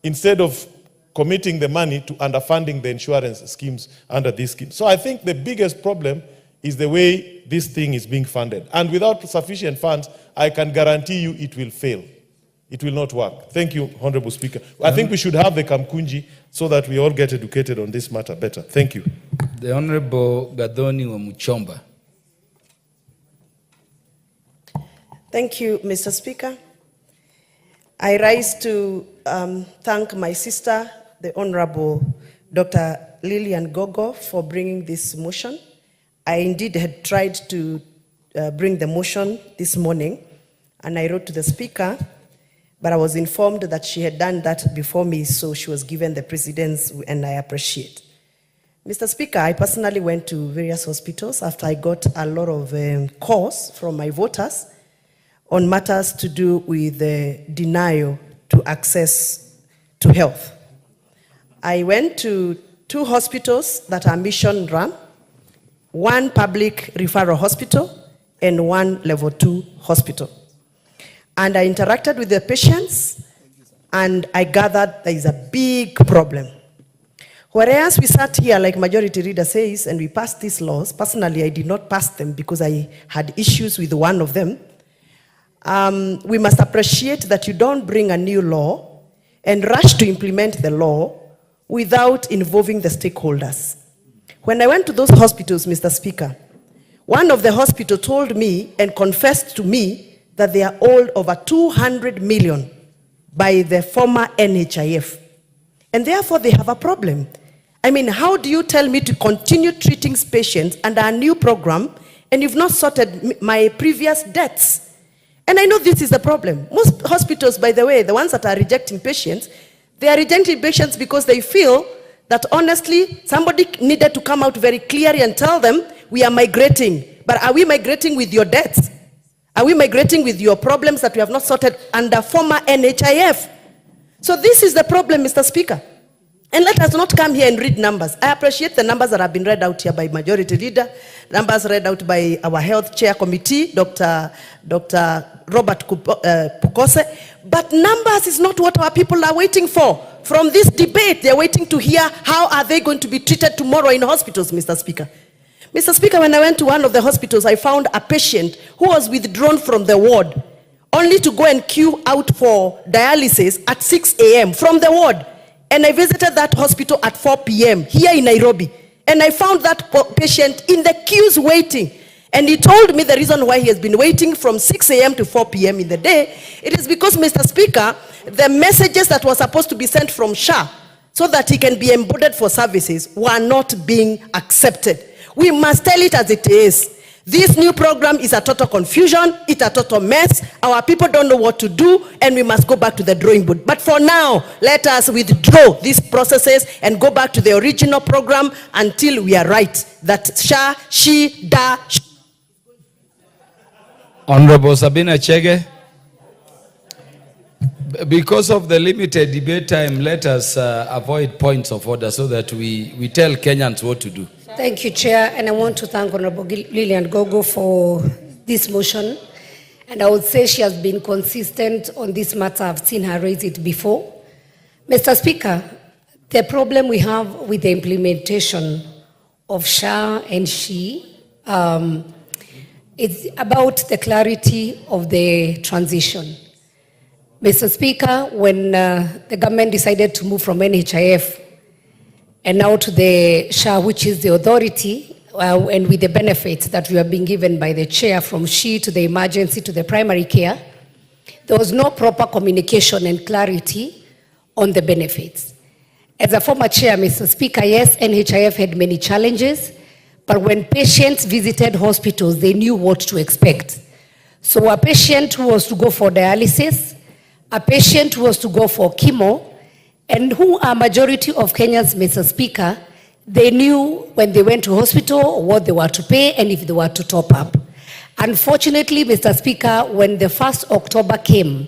instead of committing the money to underfunding the insurance schemes under this scheme. So I think the biggest problem is the way this thing is being funded. And without sufficient funds, I can guarantee you it will fail. It will not work. Thank you, Honorable Speaker. I think we should have the Kamkunji so that we all get educated on this matter better. Thank you. The Honorable Gadoni Wamuchomba. Thank you, Mr. Speaker. I rise to thank my sister, the Honorable Dr. Lilian Gogo, for bringing this motion. I indeed had tried to bring the motion this morning, and I wrote to the Speaker, but I was informed that she had done that before me, so she was given the precedence, and I appreciate. Mr. Speaker, I personally went to various hospitals after I got a lot of calls from my voters on matters to do with the denial to access to health. I went to 2 hospitals that are mission run, 1 public referral hospital and 1 level 2 hospital. And I interacted with the patients, and I gathered there is a big problem. Whereas we sat here, like Majority Leader says, and we passed these laws, personally I did not pass them because I had issues with one of them. We must appreciate that you don't bring a new law and rush to implement the law without involving the stakeholders. When I went to those hospitals, Mr. Speaker, one of the hospitals told me and confessed to me that they are owed over 200 million by the former NHIF. And therefore they have a problem. I mean, how do you tell me to continue treating patients under a new program and you've not sorted my previous debts? And I know this is the problem. Most hospitals, by the way, the ones that are rejecting patients, they are rejecting patients because they feel that honestly, somebody needed to come out very clearly and tell them, we are migrating. But are we migrating with your debts? Are we migrating with your problems that we have not sorted under former NHIF? So this is the problem, Mr. Speaker. And let us not come here and read numbers. I appreciate the numbers that have been read out here by Majority Leader, numbers read out by our Health Chair Committee, Dr. Robert Pukose. But numbers is not what our people are waiting for. From this debate, they're waiting to hear how are they going to be treated tomorrow in hospitals, Mr. Speaker. Mr. Speaker, when I went to one of the hospitals, I found a patient who was withdrawn from the ward, only to go and queue out for dialysis at 6 a.m. from the ward. And I visited that hospital at 4 p.m. here in Nairobi. And I found that patient in the queues waiting. And he told me the reason why he has been waiting from 6 a.m. to 4 p.m. in the day. It is because, Mr. Speaker, the messages that were supposed to be sent from SHA so that he can be embodied for services were not being accepted. We must tell it as it is. This new program is a total confusion, it's a total mess. Our people don't know what to do, and we must go back to the drawing board. But for now, let us withdraw these processes and go back to the original program until we are right. That SHA, SHI, DA. Honorable Sabina Chege. Because of the limited debate time, let us avoid points of order so that we tell Kenyans what to do. Thank you, Chair, and I want to thank Honorable Lilian Gogo for this motion. And I would say she has been consistent on this matter. I've seen her raise it before. Mr. Speaker, the problem we have with the implementation of SHA and SHI is about the clarity of the transition. Mr. Speaker, when the government decided to move from NHIF and now to the SHA, which is the authority, and with the benefits that we are being given by the chair from SHI to the emergency to the primary care, there was no proper communication and clarity on the benefits. As a former chair, Mr. Speaker, yes, NHIF had many challenges, but when patients visited hospitals, they knew what to expect. So a patient who was to go for dialysis, a patient who was to go for chemo, and who are majority of Kenyans, Mr. Speaker, they knew when they went to hospital what they were to pay and if they were to top up. Unfortunately, Mr. Speaker, when the 1st October came,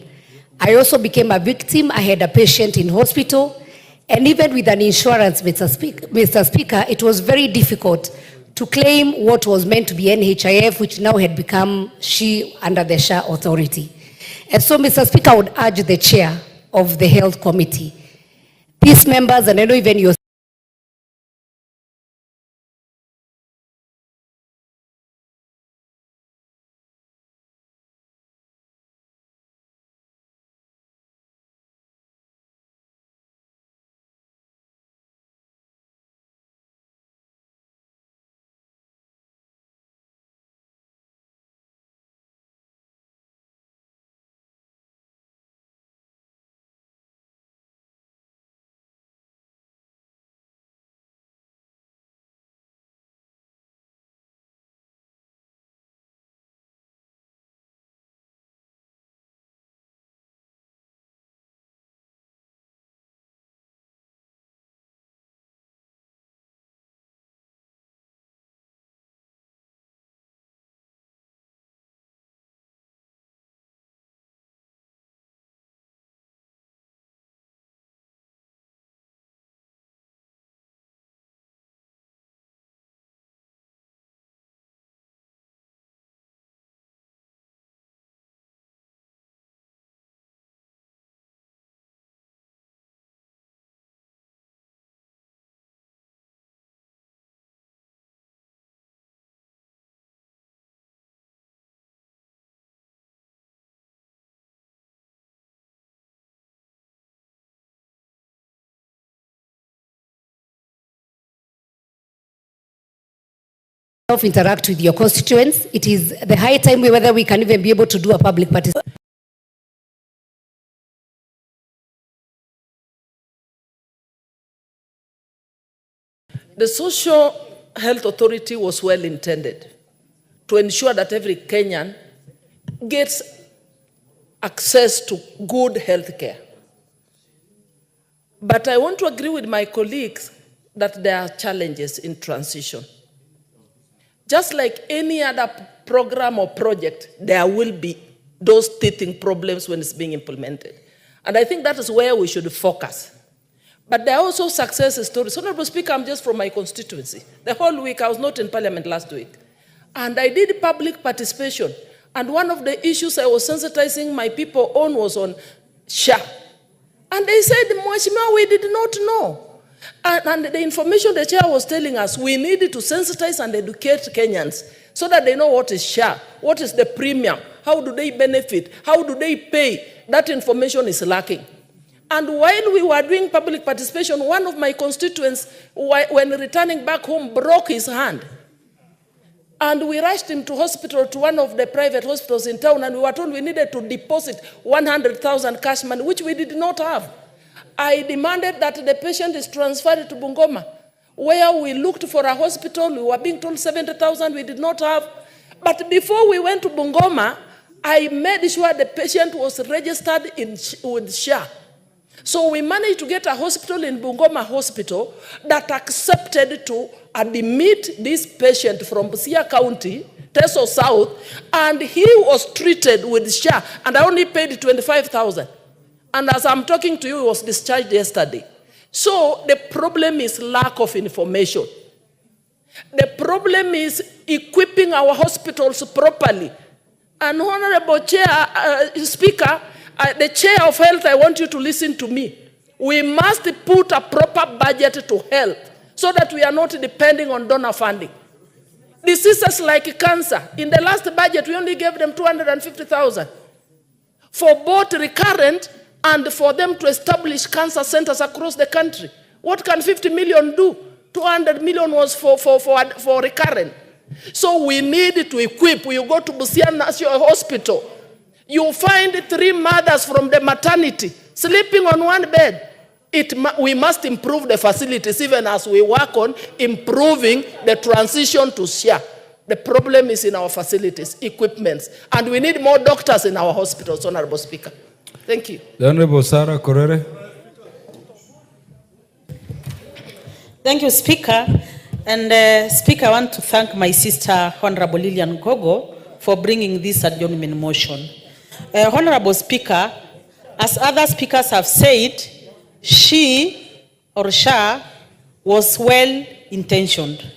I also became a victim. I had a patient in hospital, and even with an insurance, Mr. Speaker, it was very difficult to claim what was meant to be NHIF, which now had become SHI under the SHA authority. And so, Mr. Speaker, I would urge the chair of the Health Committee, peace members, and I know even your interact with your constituents. It is the high time whether we can even be able to do a public participation. The Social Health Authority was well intended to ensure that every Kenyan gets access to good health care. But I want to agree with my colleagues that there are challenges in transition. Just like any other program or project, there will be those teething problems when it's being implemented. And I think that is where we should focus. But there are also success stories. Honorable Speaker, I'm just from my constituency. The whole week, I was not in Parliament last week. And I did public participation. And one of the issues I was sensitizing my people on was on SHA. And they said, Mheshimiwa, we did not know. And the information the chair was telling us, we needed to sensitize and educate Kenyans so that they know what is SHA, what is the premium, how do they benefit, how do they pay. That information is lacking. And while we were doing public participation, one of my constituents, when returning back home, broke his hand. And we rushed him to hospital, to one of the private hospitals in town, and we were told we needed to deposit 100,000 cash money, which we did not have. I demanded that the patient is transferred to Bungoma, where we looked for a hospital. We were being told 70,000 we did not have. But before we went to Bungoma, I made sure the patient was registered with SHA. So we managed to get a hospital in Bungoma Hospital that accepted to admit this patient from Busia County, Teso South, and he was treated with SHA, and I only paid 25,000. And as I'm talking to you, he was discharged yesterday. So the problem is lack of information. The problem is equipping our hospitals properly. And Honorable Speaker, the Chair of Health, I want you to listen to me. We must put a proper budget to health so that we are not depending on donor funding. Diseases like cancer, in the last budget, we only gave them 250,000 for both recurrent and for them to establish cancer centers across the country. What can 50 million do? 200 million was for recurrent. So we need to equip. You go to Busia National Hospital, you find 3 mothers from the maternity sleeping on one bed. We must improve the facilities even as we work on improving the transition to SHA. The problem is in our facilities, equipments, and we need more doctors in our hospitals, Honorable Speaker. Thank you. The Honorable Sarah Korere. Thank you, Speaker. And Speaker, I want to thank my sister, Honorable Lilian Gogo, for bringing this adjournment motion. Honorable Speaker, as other speakers have said, she or SHA was well-intentioned.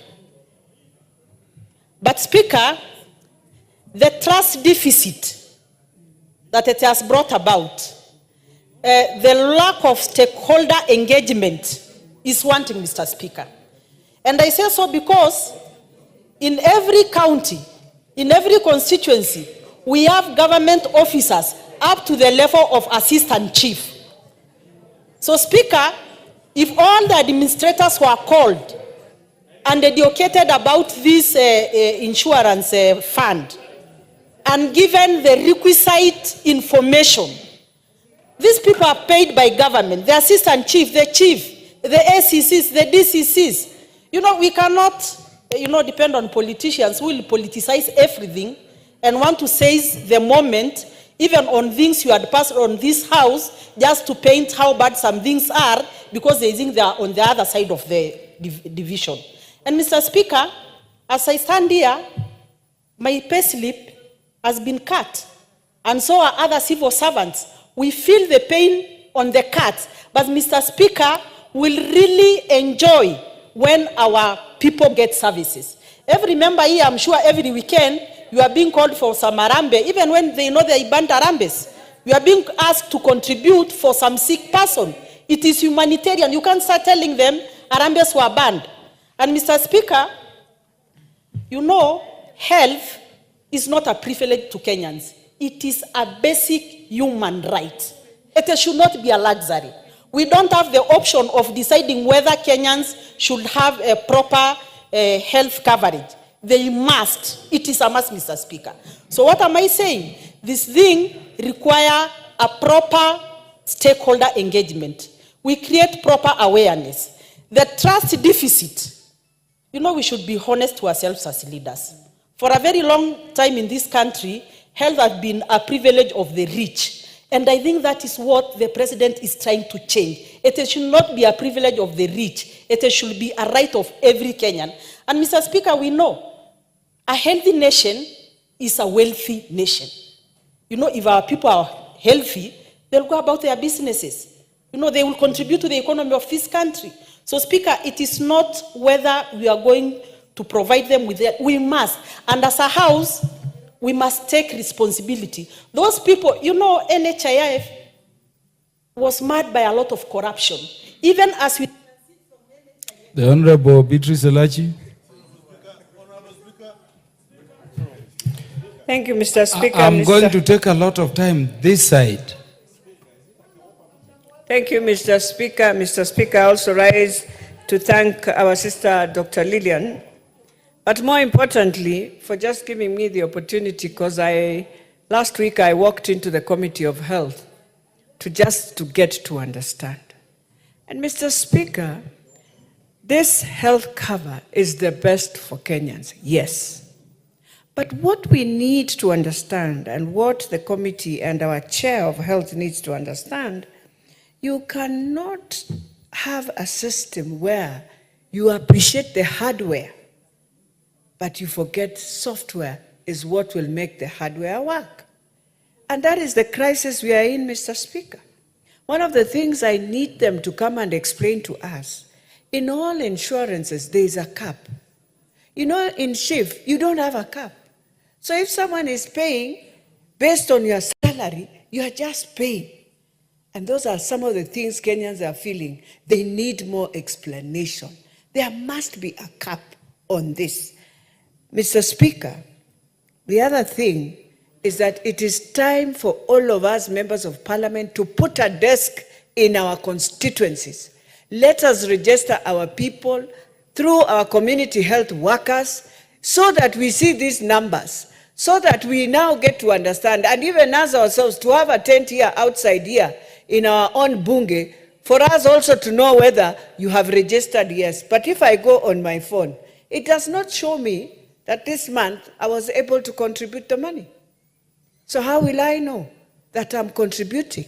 But Speaker, the trust deficit that it has brought about, the lack of stakeholder engagement is wanting, Mr. Speaker. And I say so because in every county, in every constituency, we have government officers up to the level of assistant chief. So, Speaker, if all the administrators were called and educated about this insurance fund and given the requisite information, these people are paid by government, the assistant chief, the ACCs, the DCCs. You know, we cannot, depend on politicians who will politicize everything and want to seize the moment, even on things you had passed on this house, just to paint how bad some things are, because they think they are on the other side of the division. And Mr. Speaker, as I stand here, my pay slip has been cut, and so are other civil servants. We feel the pain on the cut, but Mr. Speaker, will really enjoy when our people get services. Every member here, I'm sure every weekend, you are being called for some arambe, even when they know they banned arambes. You are being asked to contribute for some sick person. It is humanitarian. You can't start telling them arambes were banned. And Mr. Speaker, you know, health is not a privilege to Kenyans. It is a basic human right. It should not be a luxury. We don't have the option of deciding whether Kenyans should have a proper health coverage. They must. It is a must, Mr. Speaker. So what am I saying? This thing requires a proper stakeholder engagement. We create proper awareness. The trust deficit, you know, we should be honest to ourselves as leaders. For a very long time in this country, health has been a privilege of the rich. And I think that is what the president is trying to change. It should not be a privilege of the rich. It should be a right of every Kenyan. And Mr. Speaker, we know a healthy nation is a wealthy nation. You know, if our people are healthy, they'll go about their businesses. You know, they will contribute to the economy of this country. So, Speaker, it is not whether we are going to provide them with that. We must. And as a house, we must take responsibility. Those people, you know, NHIF was marred by a lot of corruption. Even as we... The Honorable Beatrice Elachi. Thank you, Mr. Speaker. I'm going to take a lot of time this side. Thank you, Mr. Speaker. Mr. Speaker, I also rise to thank our sister, Dr. Lillian, but more importantly, for just giving me the opportunity, because last week I walked into the Committee of Health to get to understand. And Mr. Speaker, this health cover is the best for Kenyans, yes. But what we need to understand, and what the committee and our chair of health needs to understand, you cannot have a system where you appreciate the hardware, but you forget software is what will make the hardware work. And that is the crisis we are in, Mr. Speaker. One of the things I need them to come and explain to us, in all insurances, there is a cap. You know, in SHIF, you don't have a cap. So if someone is paying based on your salary, you are just paying. And those are some of the things Kenyans are feeling. They need more explanation. There must be a cap on this. Mr. Speaker, the other thing is that it is time for all of us members of parliament to put a desk in our constituencies. Let us register our people through our community health workers so that we see these numbers, so that we now get to understand, and even as ourselves, to have a tent here, outside here, in our own bunge, for us also to know whether you have registered, yes. But if I go on my phone, it does not show me that this month I was able to contribute the money. So how will I know that I'm contributing?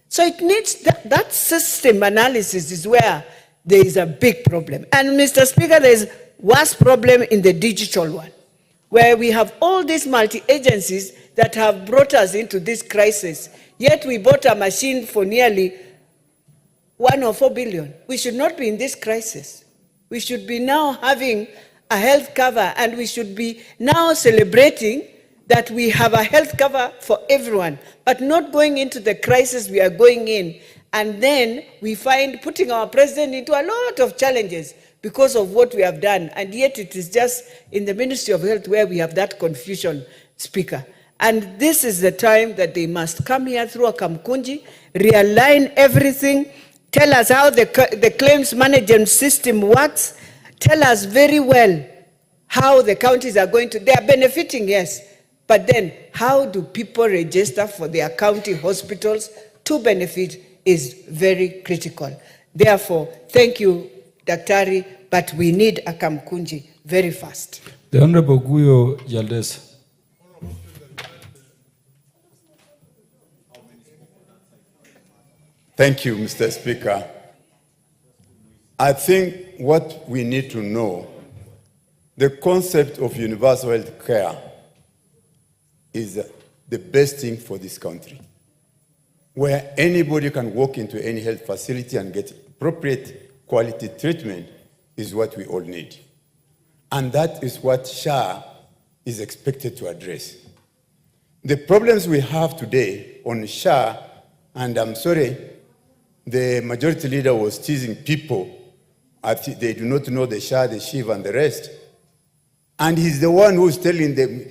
So it needs that system analysis is where there is a big problem. And Mr. Speaker, there is worse problem in the digital one, where we have all these multi-agencies that have brought us into this crisis. Yet we bought a machine for nearly 104 billion. We should not be in this crisis. We should be now having a health cover, and we should be now celebrating that we have a health cover for everyone, but not going into the crisis we are going in. And then we find putting our president into a lot of challenges because of what we have done. And yet it is just in the Ministry of Health where we have that confusion, Speaker. And this is the time that they must come here through a Kamkunji, realign everything, tell us how the claims management system works, tell us very well how the counties are going to, they are benefiting, yes, but then how do people register for their county hospitals to benefit is very critical. Therefore, thank you, Daktari, but we need a Kamkunji very fast. The Honorable Guyo Jaldes. Thank you, Mr. Speaker. I think what we need to know, the concept of universal health care is the best thing for this country, where anybody can walk into any health facility and get appropriate quality treatment is what we all need. And that is what SHA is expected to address. The problems we have today on SHA, and I'm sorry, the majority leader was teasing people. They do not know the SHA, the SHIF, and the rest. And he's the one who's telling them,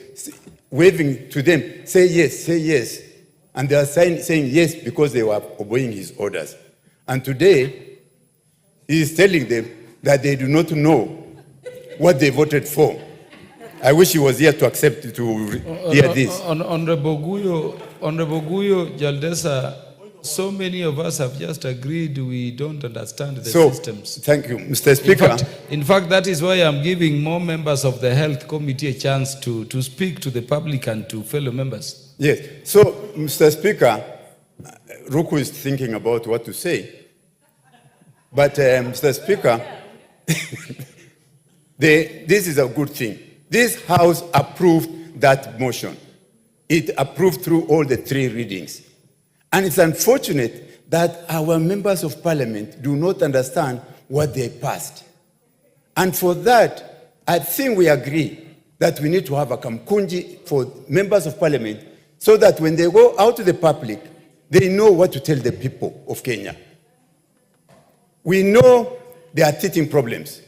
waving to them, say yes, say yes. And they are saying yes because they were obeying his orders. And today, he is telling them that they do not know what they voted for. I wish he was here to accept to hear this. Honorable Guyo Jaldesa, so many of us have just agreed we don't understand the systems. Thank you, Mr. Speaker. In fact, that is why I'm giving more members of the Health Committee a chance to speak to the public and to fellow members. Yes. So, Mr. Speaker, Ruku is thinking about what to say. But, Mr. Speaker, this is a good thing. This House approved that motion. It approved through all the 3 readings. And it's unfortunate that our members of parliament do not understand what they passed. And for that, I think we agree that we need to have a kamkunji for members of parliament so that when they go out to the public, they know what to tell the people of Kenya. We know there are teething problems.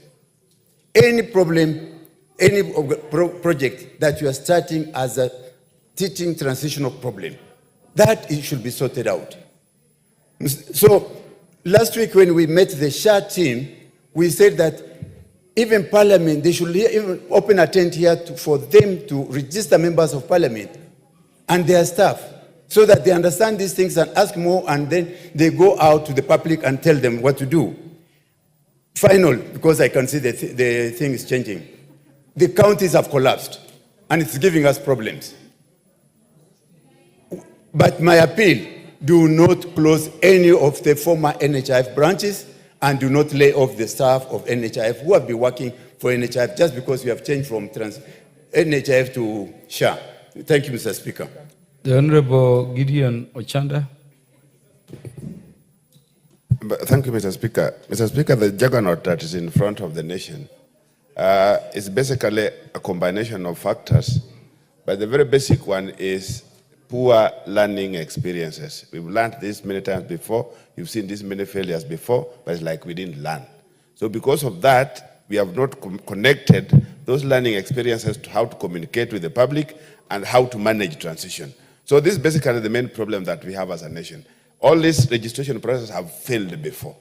Any problem, any project that you are starting as a teaching transitional problem, that it should be sorted out. So last week when we met the SHA team, we said that even Parliament, they should even open a tent here for them to register members of Parliament and their staff so that they understand these things and ask more, and then they go out to the public and tell them what to do. Final, because I can see the thing is changing. The counties have collapsed and it's giving us problems. But my appeal, do not close any of the former NHIF branches and do not lay off the staff of NHIF who have been working for NHIF just because we have changed from NHIF to SHA. Thank you, Mr. Speaker. The Honorable Gideon Ochanda. Thank you, Mr. Speaker. Mr. Speaker, the juggernaut that is in front of the nation is basically a combination of factors, but the very basic one is poor learning experiences. We've learned this many times before. You've seen this many failures before, but it's like we didn't learn. So because of that, we have not connected those learning experiences to how to communicate with the public and how to manage transition. So this is basically the main problem that we have as a nation. All these registration processes have failed before.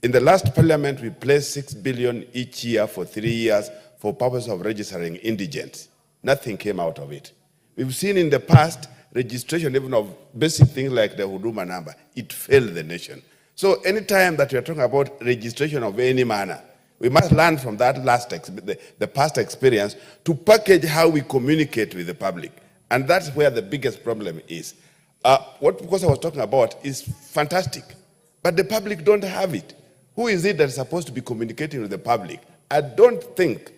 In the last parliament, we placed 6 billion each year for 3 years for purpose of registering indigents. Nothing came out of it. We've seen in the past registration even of basic things like the Huduma number. It failed the nation. So anytime that we are talking about registration of any manner, we must learn from that the past experience to package how we communicate with the public. And that's where the biggest problem is. Because I was talking about is fantastic, but the public don't have it. Who is it that is supposed to be communicating with the public? I don't think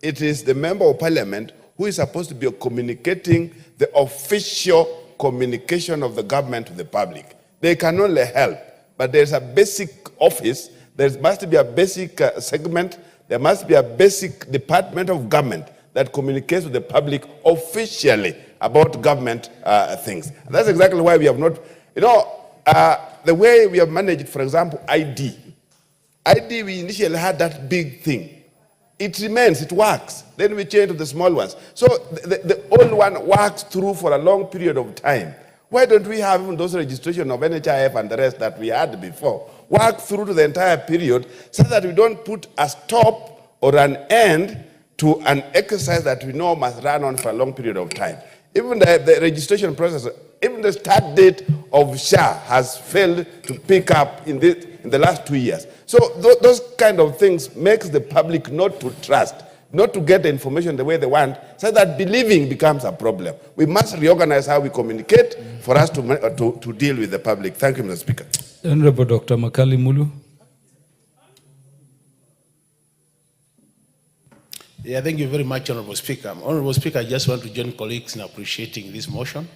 it is the member of parliament who is supposed to be communicating the official communication of the government to the public. They can only help, but there's a basic office, there must be a basic segment, there must be a basic department of government that communicates with the public officially about government things. And that's exactly why we have not, the way we have managed, for example, ID, we initially had that big thing. It remains, it works. Then we change to the small ones. So the old one works through for a long period of time. Why don't we have even those registration of NHIF and the rest that we had before? Work through to the entire period so that we don't put a stop or an end to an exercise that we know must run on for a long period of time. Even the registration process, even the start date of SHA has failed to pick up in the last 2 years. So those kind of things makes the public not to trust, not to get the information the way they want, so that believing becomes a problem. We must reorganize how we communicate for us to deal with the public. Thank you, Mr. Speaker. Honorable Dr. Makali Mulu. Yeah, thank you very much, Honorable Speaker. Honorable Speaker, I just want to join colleagues in appreciating this motion.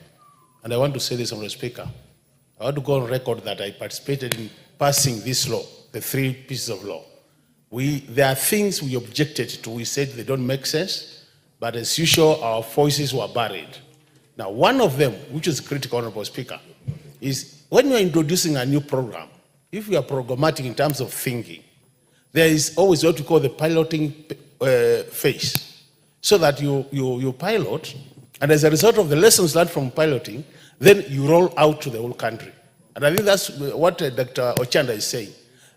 And I want to say this, Honorable Speaker. I want to go on record that I participated in passing this law, the 3 pieces of law. There are things we objected to. We said they don't make sense, but as usual, our voices were buried. Now, one of them, which is critical, Honorable Speaker, is when we are introducing a new program, if we are programmatic in terms of thinking, there is always what we call the piloting phase, so that you pilot, and as a result of the lessons learned from piloting, then you roll out to the whole country. And I think that's what Dr. Ochanda is saying,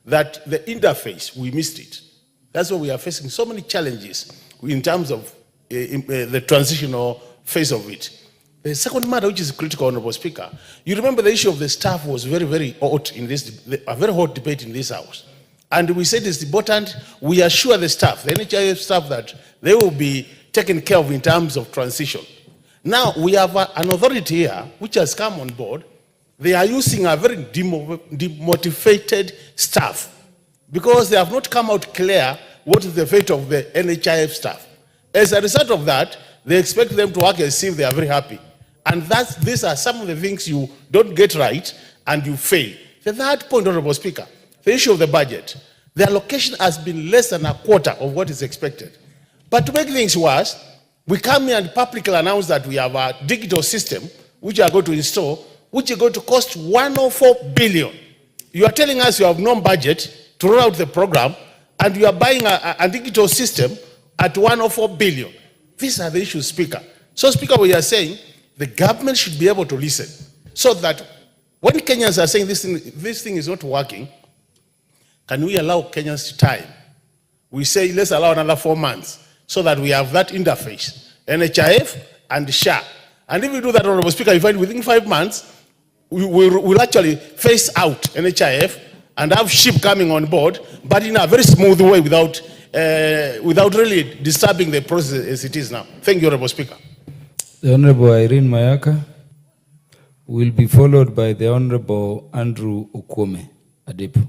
that the interface, we missed it. That's why we are facing so many challenges in terms of the transitional phase of it. The second matter, which is critical, Honorable Speaker, you remember the issue of the staff was very, very hot in this, a very hot debate in this House. And we said it's important, we assure the staff, the NHIF staff, that they will be taken care of in terms of transition. Now, we have an authority here which has come on board. They are using a very demotivated staff because they have not come out clear what is the fate of the NHIF staff. As a result of that, they expect them to work as if they are very happy. And these are some of the things you don't get right and you fail. The third point, Honorable Speaker, the issue of the budget. The allocation has been less than a quarter of what is expected. But to make things worse, we come here and publicly announce that we have a digital system which we are going to install, which is going to cost 104 billion. You are telling us you have no budget to roll out the program, and you are buying a digital system at 104 billion. These are the issues, Speaker. So, Speaker, we are saying the government should be able to listen so that when Kenyans are saying this thing is not working, can we allow Kenyans time? We say let's allow another 4 months so that we have that interface, NHIF and SHA. And if we do that, Honorable Speaker, you find within 5 months, we'll actually phase out NHIF and have SHIF coming on board, but in a very smooth way without really disturbing the process as it is now. Thank you, Honorable Speaker. The Honorable Irene Mayaka will be followed by the Honorable Andrew Okwome Adepu.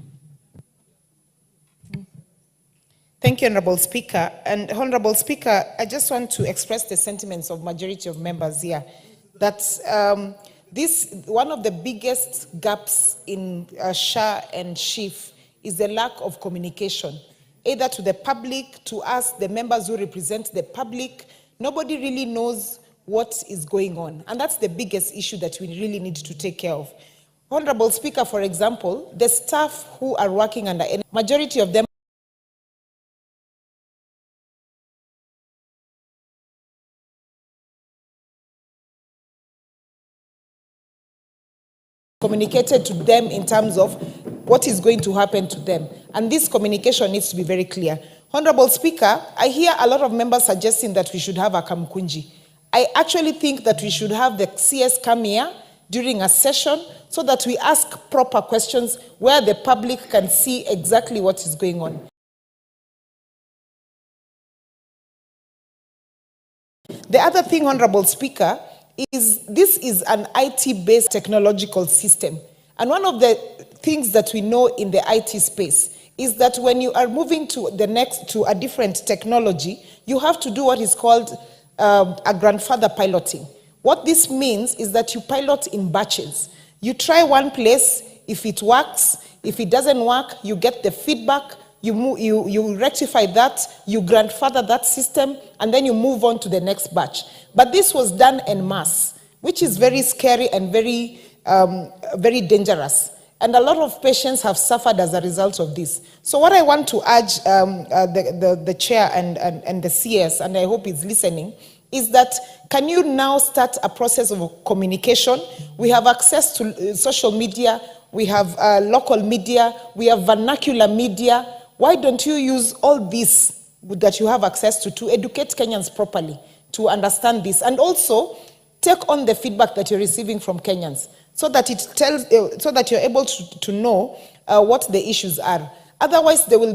Thank you, Honorable Speaker. And Honorable Speaker, I just want to express the sentiments of majority of members here that one of the biggest gaps in SHA and SHIF is the lack of communication, either to the public, to us, the members who represent the public. Nobody really knows what is going on. And that's the biggest issue that we really need to take care of. Honorable Speaker, for example, the staff who are working under majority of them communicated to them in terms of what is going to happen to them. And this communication needs to be very clear. Honorable Speaker, I hear a lot of members suggesting that we should have a Kamkunji. I actually think that we should have the CS come here during a session so that we ask proper questions where the public can see exactly what is going on. The other thing, Honorable Speaker, is this is an IT-based technological system. And one of the things that we know in the IT space is that when you are moving to a different technology, you have to do what is called a grandfather piloting. What this means is that you pilot in batches. You try one place, if it works, if it doesn't work, you get the feedback, you rectify that, you grandfather that system, and then you move on to the next batch. But this was done en masse, which is very scary and very, very dangerous. And a lot of patients have suffered as a result of this. So what I want to urge the chair and the CS, and I hope he's listening, is that can you now start a process of communication? We have access to social media, we have local media, we have vernacular media. Why don't you use all this that you have access to educate Kenyans properly, to understand this, and also take on the feedback that you're receiving from Kenyans, so that so that you're able to know what the issues are. Otherwise, there will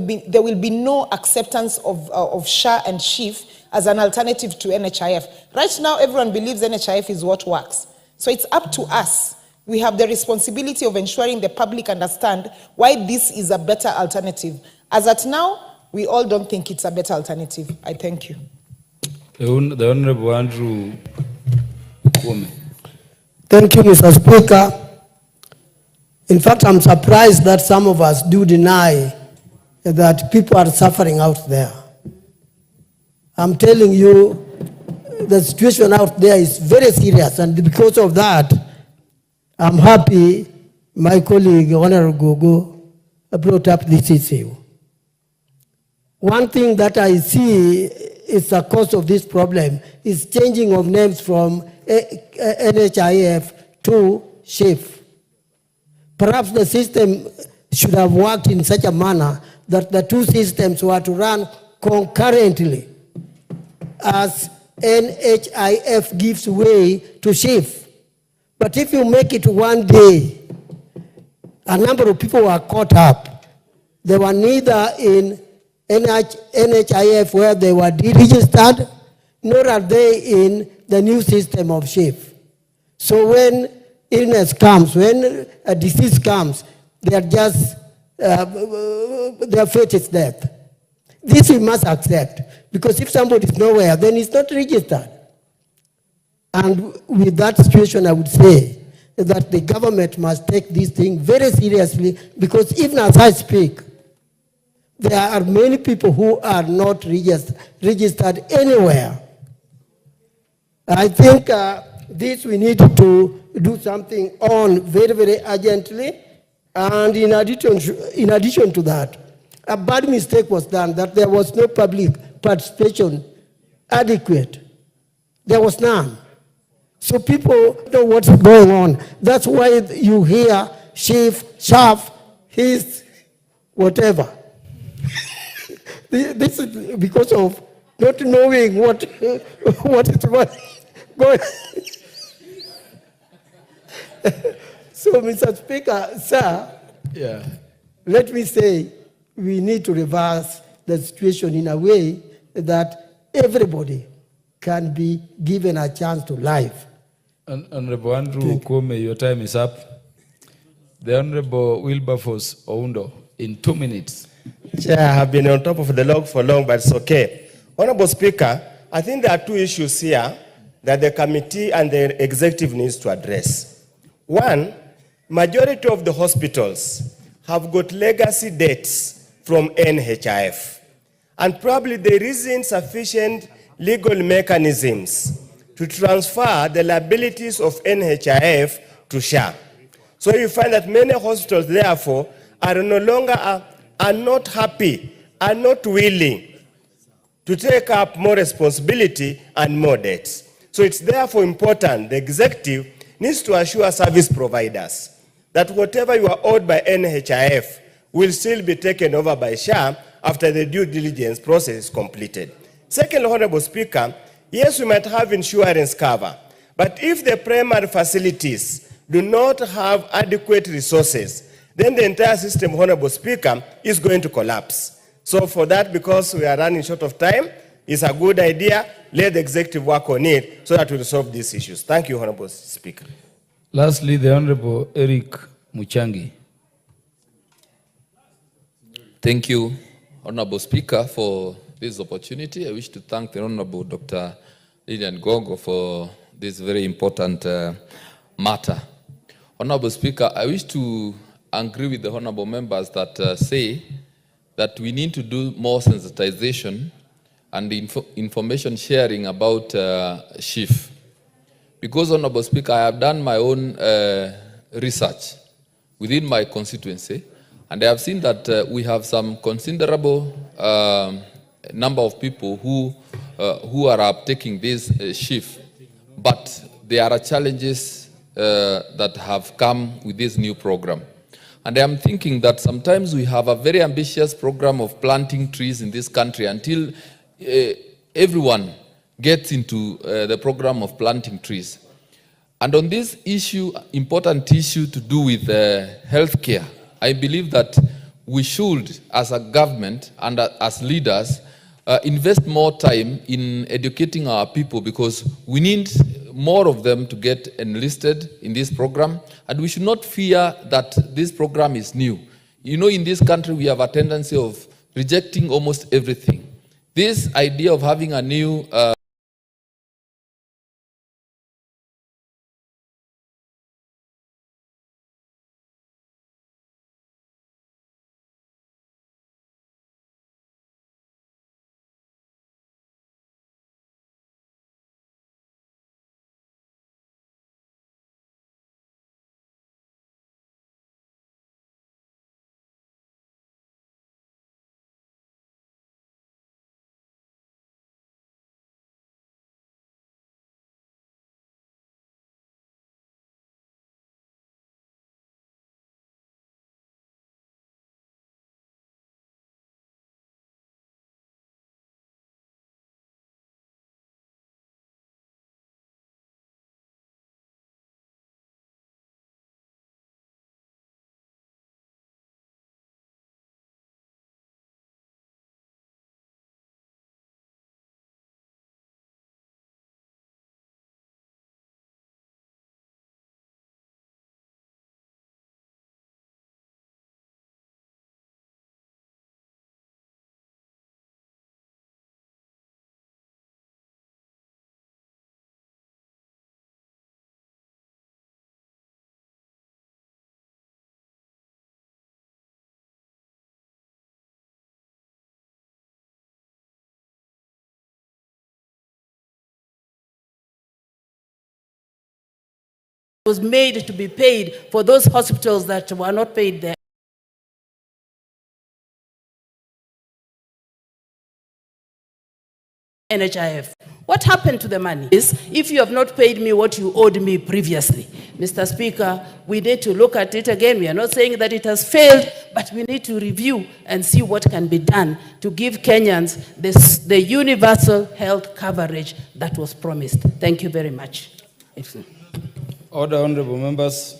be no acceptance of SHA and SHIF as an alternative to NHIF. Right now, everyone believes NHIF is what works. So it's up to us. We have the responsibility of ensuring the public understand why this is a better alternative. As at now, we all don't think it's a better alternative. I thank you. The Honorable Andrew Kwame. Thank you, Mr. Speaker. In fact, I'm surprised that some of us do deny that people are suffering out there. I'm telling you, the situation out there is very serious, and because of that, I'm happy my colleague, Honorable Gogo, brought up this issue. One thing that I see is the cause of this problem is changing of names from NHIF to SHIF. Perhaps the system should have worked in such a manner that the two systems were to run concurrently. as NHIF gives way to SHIF. But if you make it one day, a number of people were caught up. They were neither in NHIF where they were deregistered, nor are they in the new system of SHIF. So when illness comes, when a disease comes, they are just, their fate is death. This we must accept, because if somebody is nowhere, then he's not registered. And with that situation, I would say that the government must take this thing very seriously, because even as I speak, there are many people who are not registered anywhere. I think this we need to do something on very, very urgently. And in addition to that, a bad mistake was done that there was no public participation adequate. There was none. So people know what's going on. That's why you hear SHIF, SHAF, his, whatever. This is because of not knowing what is going on. So, Mr. Speaker, sir, let me say we need to reverse the situation in a way that everybody can be given a chance to live. Honorable Andrew Kome, your time is up. The Honorable Wilberforce Oundo, in 2 minutes. Chair, I have been on top of the log for long, but it's okay. Honorable Speaker, I think there are two issues here that the committee and the executive needs to address. One, majority of the hospitals have got legacy debts from NHIF, and probably there isn't sufficient legal mechanisms to transfer the liabilities of NHIF to SHA. So you find that many hospitals, therefore, are no longer are not happy, are not willing to take up more responsibility and more debts. So it's therefore important the executive needs to assure service providers that whatever you are owed by NHIF will still be taken over by SHA after the due diligence process is completed. Second, Honorable Speaker, yes, we might have insurance cover, but if the primary facilities do not have adequate resources, then the entire system, Honorable Speaker, is going to collapse. So for that, because we are running short of time, it's a good idea. Let the executive work on it so that we resolve these issues. Thank you, Honorable Speaker. Lastly, the Honorable Eric Muchangi. Thank you, Honorable Speaker, for this opportunity. I wish to thank the Honorable Dr. Lilian Gogo for this very important matter. Honorable Speaker, I wish to agree with the honorable members that say that we need to do more sensitization and information sharing about SHIF. Because, Honorable Speaker, I have done my own research within my constituency, and I have seen that we have some considerable number of people who are uptaking this SHIF, but there are challenges that have come with this new program. And I am thinking that sometimes we have a very ambitious program of planting trees in this country until everyone gets into the program of planting trees. And on this issue, important issue to do with healthcare, I believe that we should, as a government and as leaders, invest more time in educating our people, because we need more of them to get enlisted in this program, and we should not fear that this program is new. You know, in this country, we have a tendency of rejecting almost everything. This idea of having a new was made to be paid for those hospitals that were not paid their NHIF. What happened to the money? Is if you have not paid me what you owed me previously. Mr. Speaker, we need to look at it again. We are not saying that it has failed, but we need to review and see what can be done to give Kenyans the universal health coverage that was promised. Thank you very much. Order, honorable members.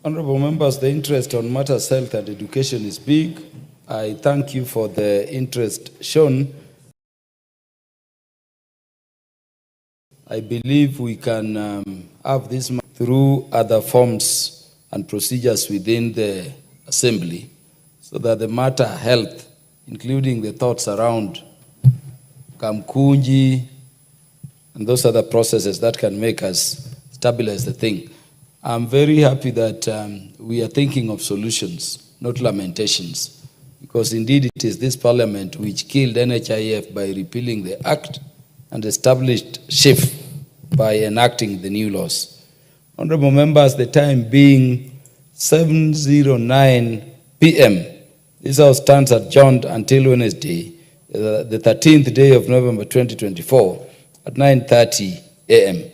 Honorable members, the interest on matters health and education is big. I thank you for the interest shown. I believe we can have this through other forms and procedures within the assembly so that the matter health, including the thoughts around Kamkunji and those other processes that can make us stabilize the thing. I'm very happy that we are thinking of solutions, not lamentations, because indeed it is this parliament which killed NHIF by repealing the act and established SHIF by enacting the new laws. Honorable members, the time being 7:09 p.m. This House stands adjourned until Wednesday, the 13th day of November 2024 at 9:30 a.m.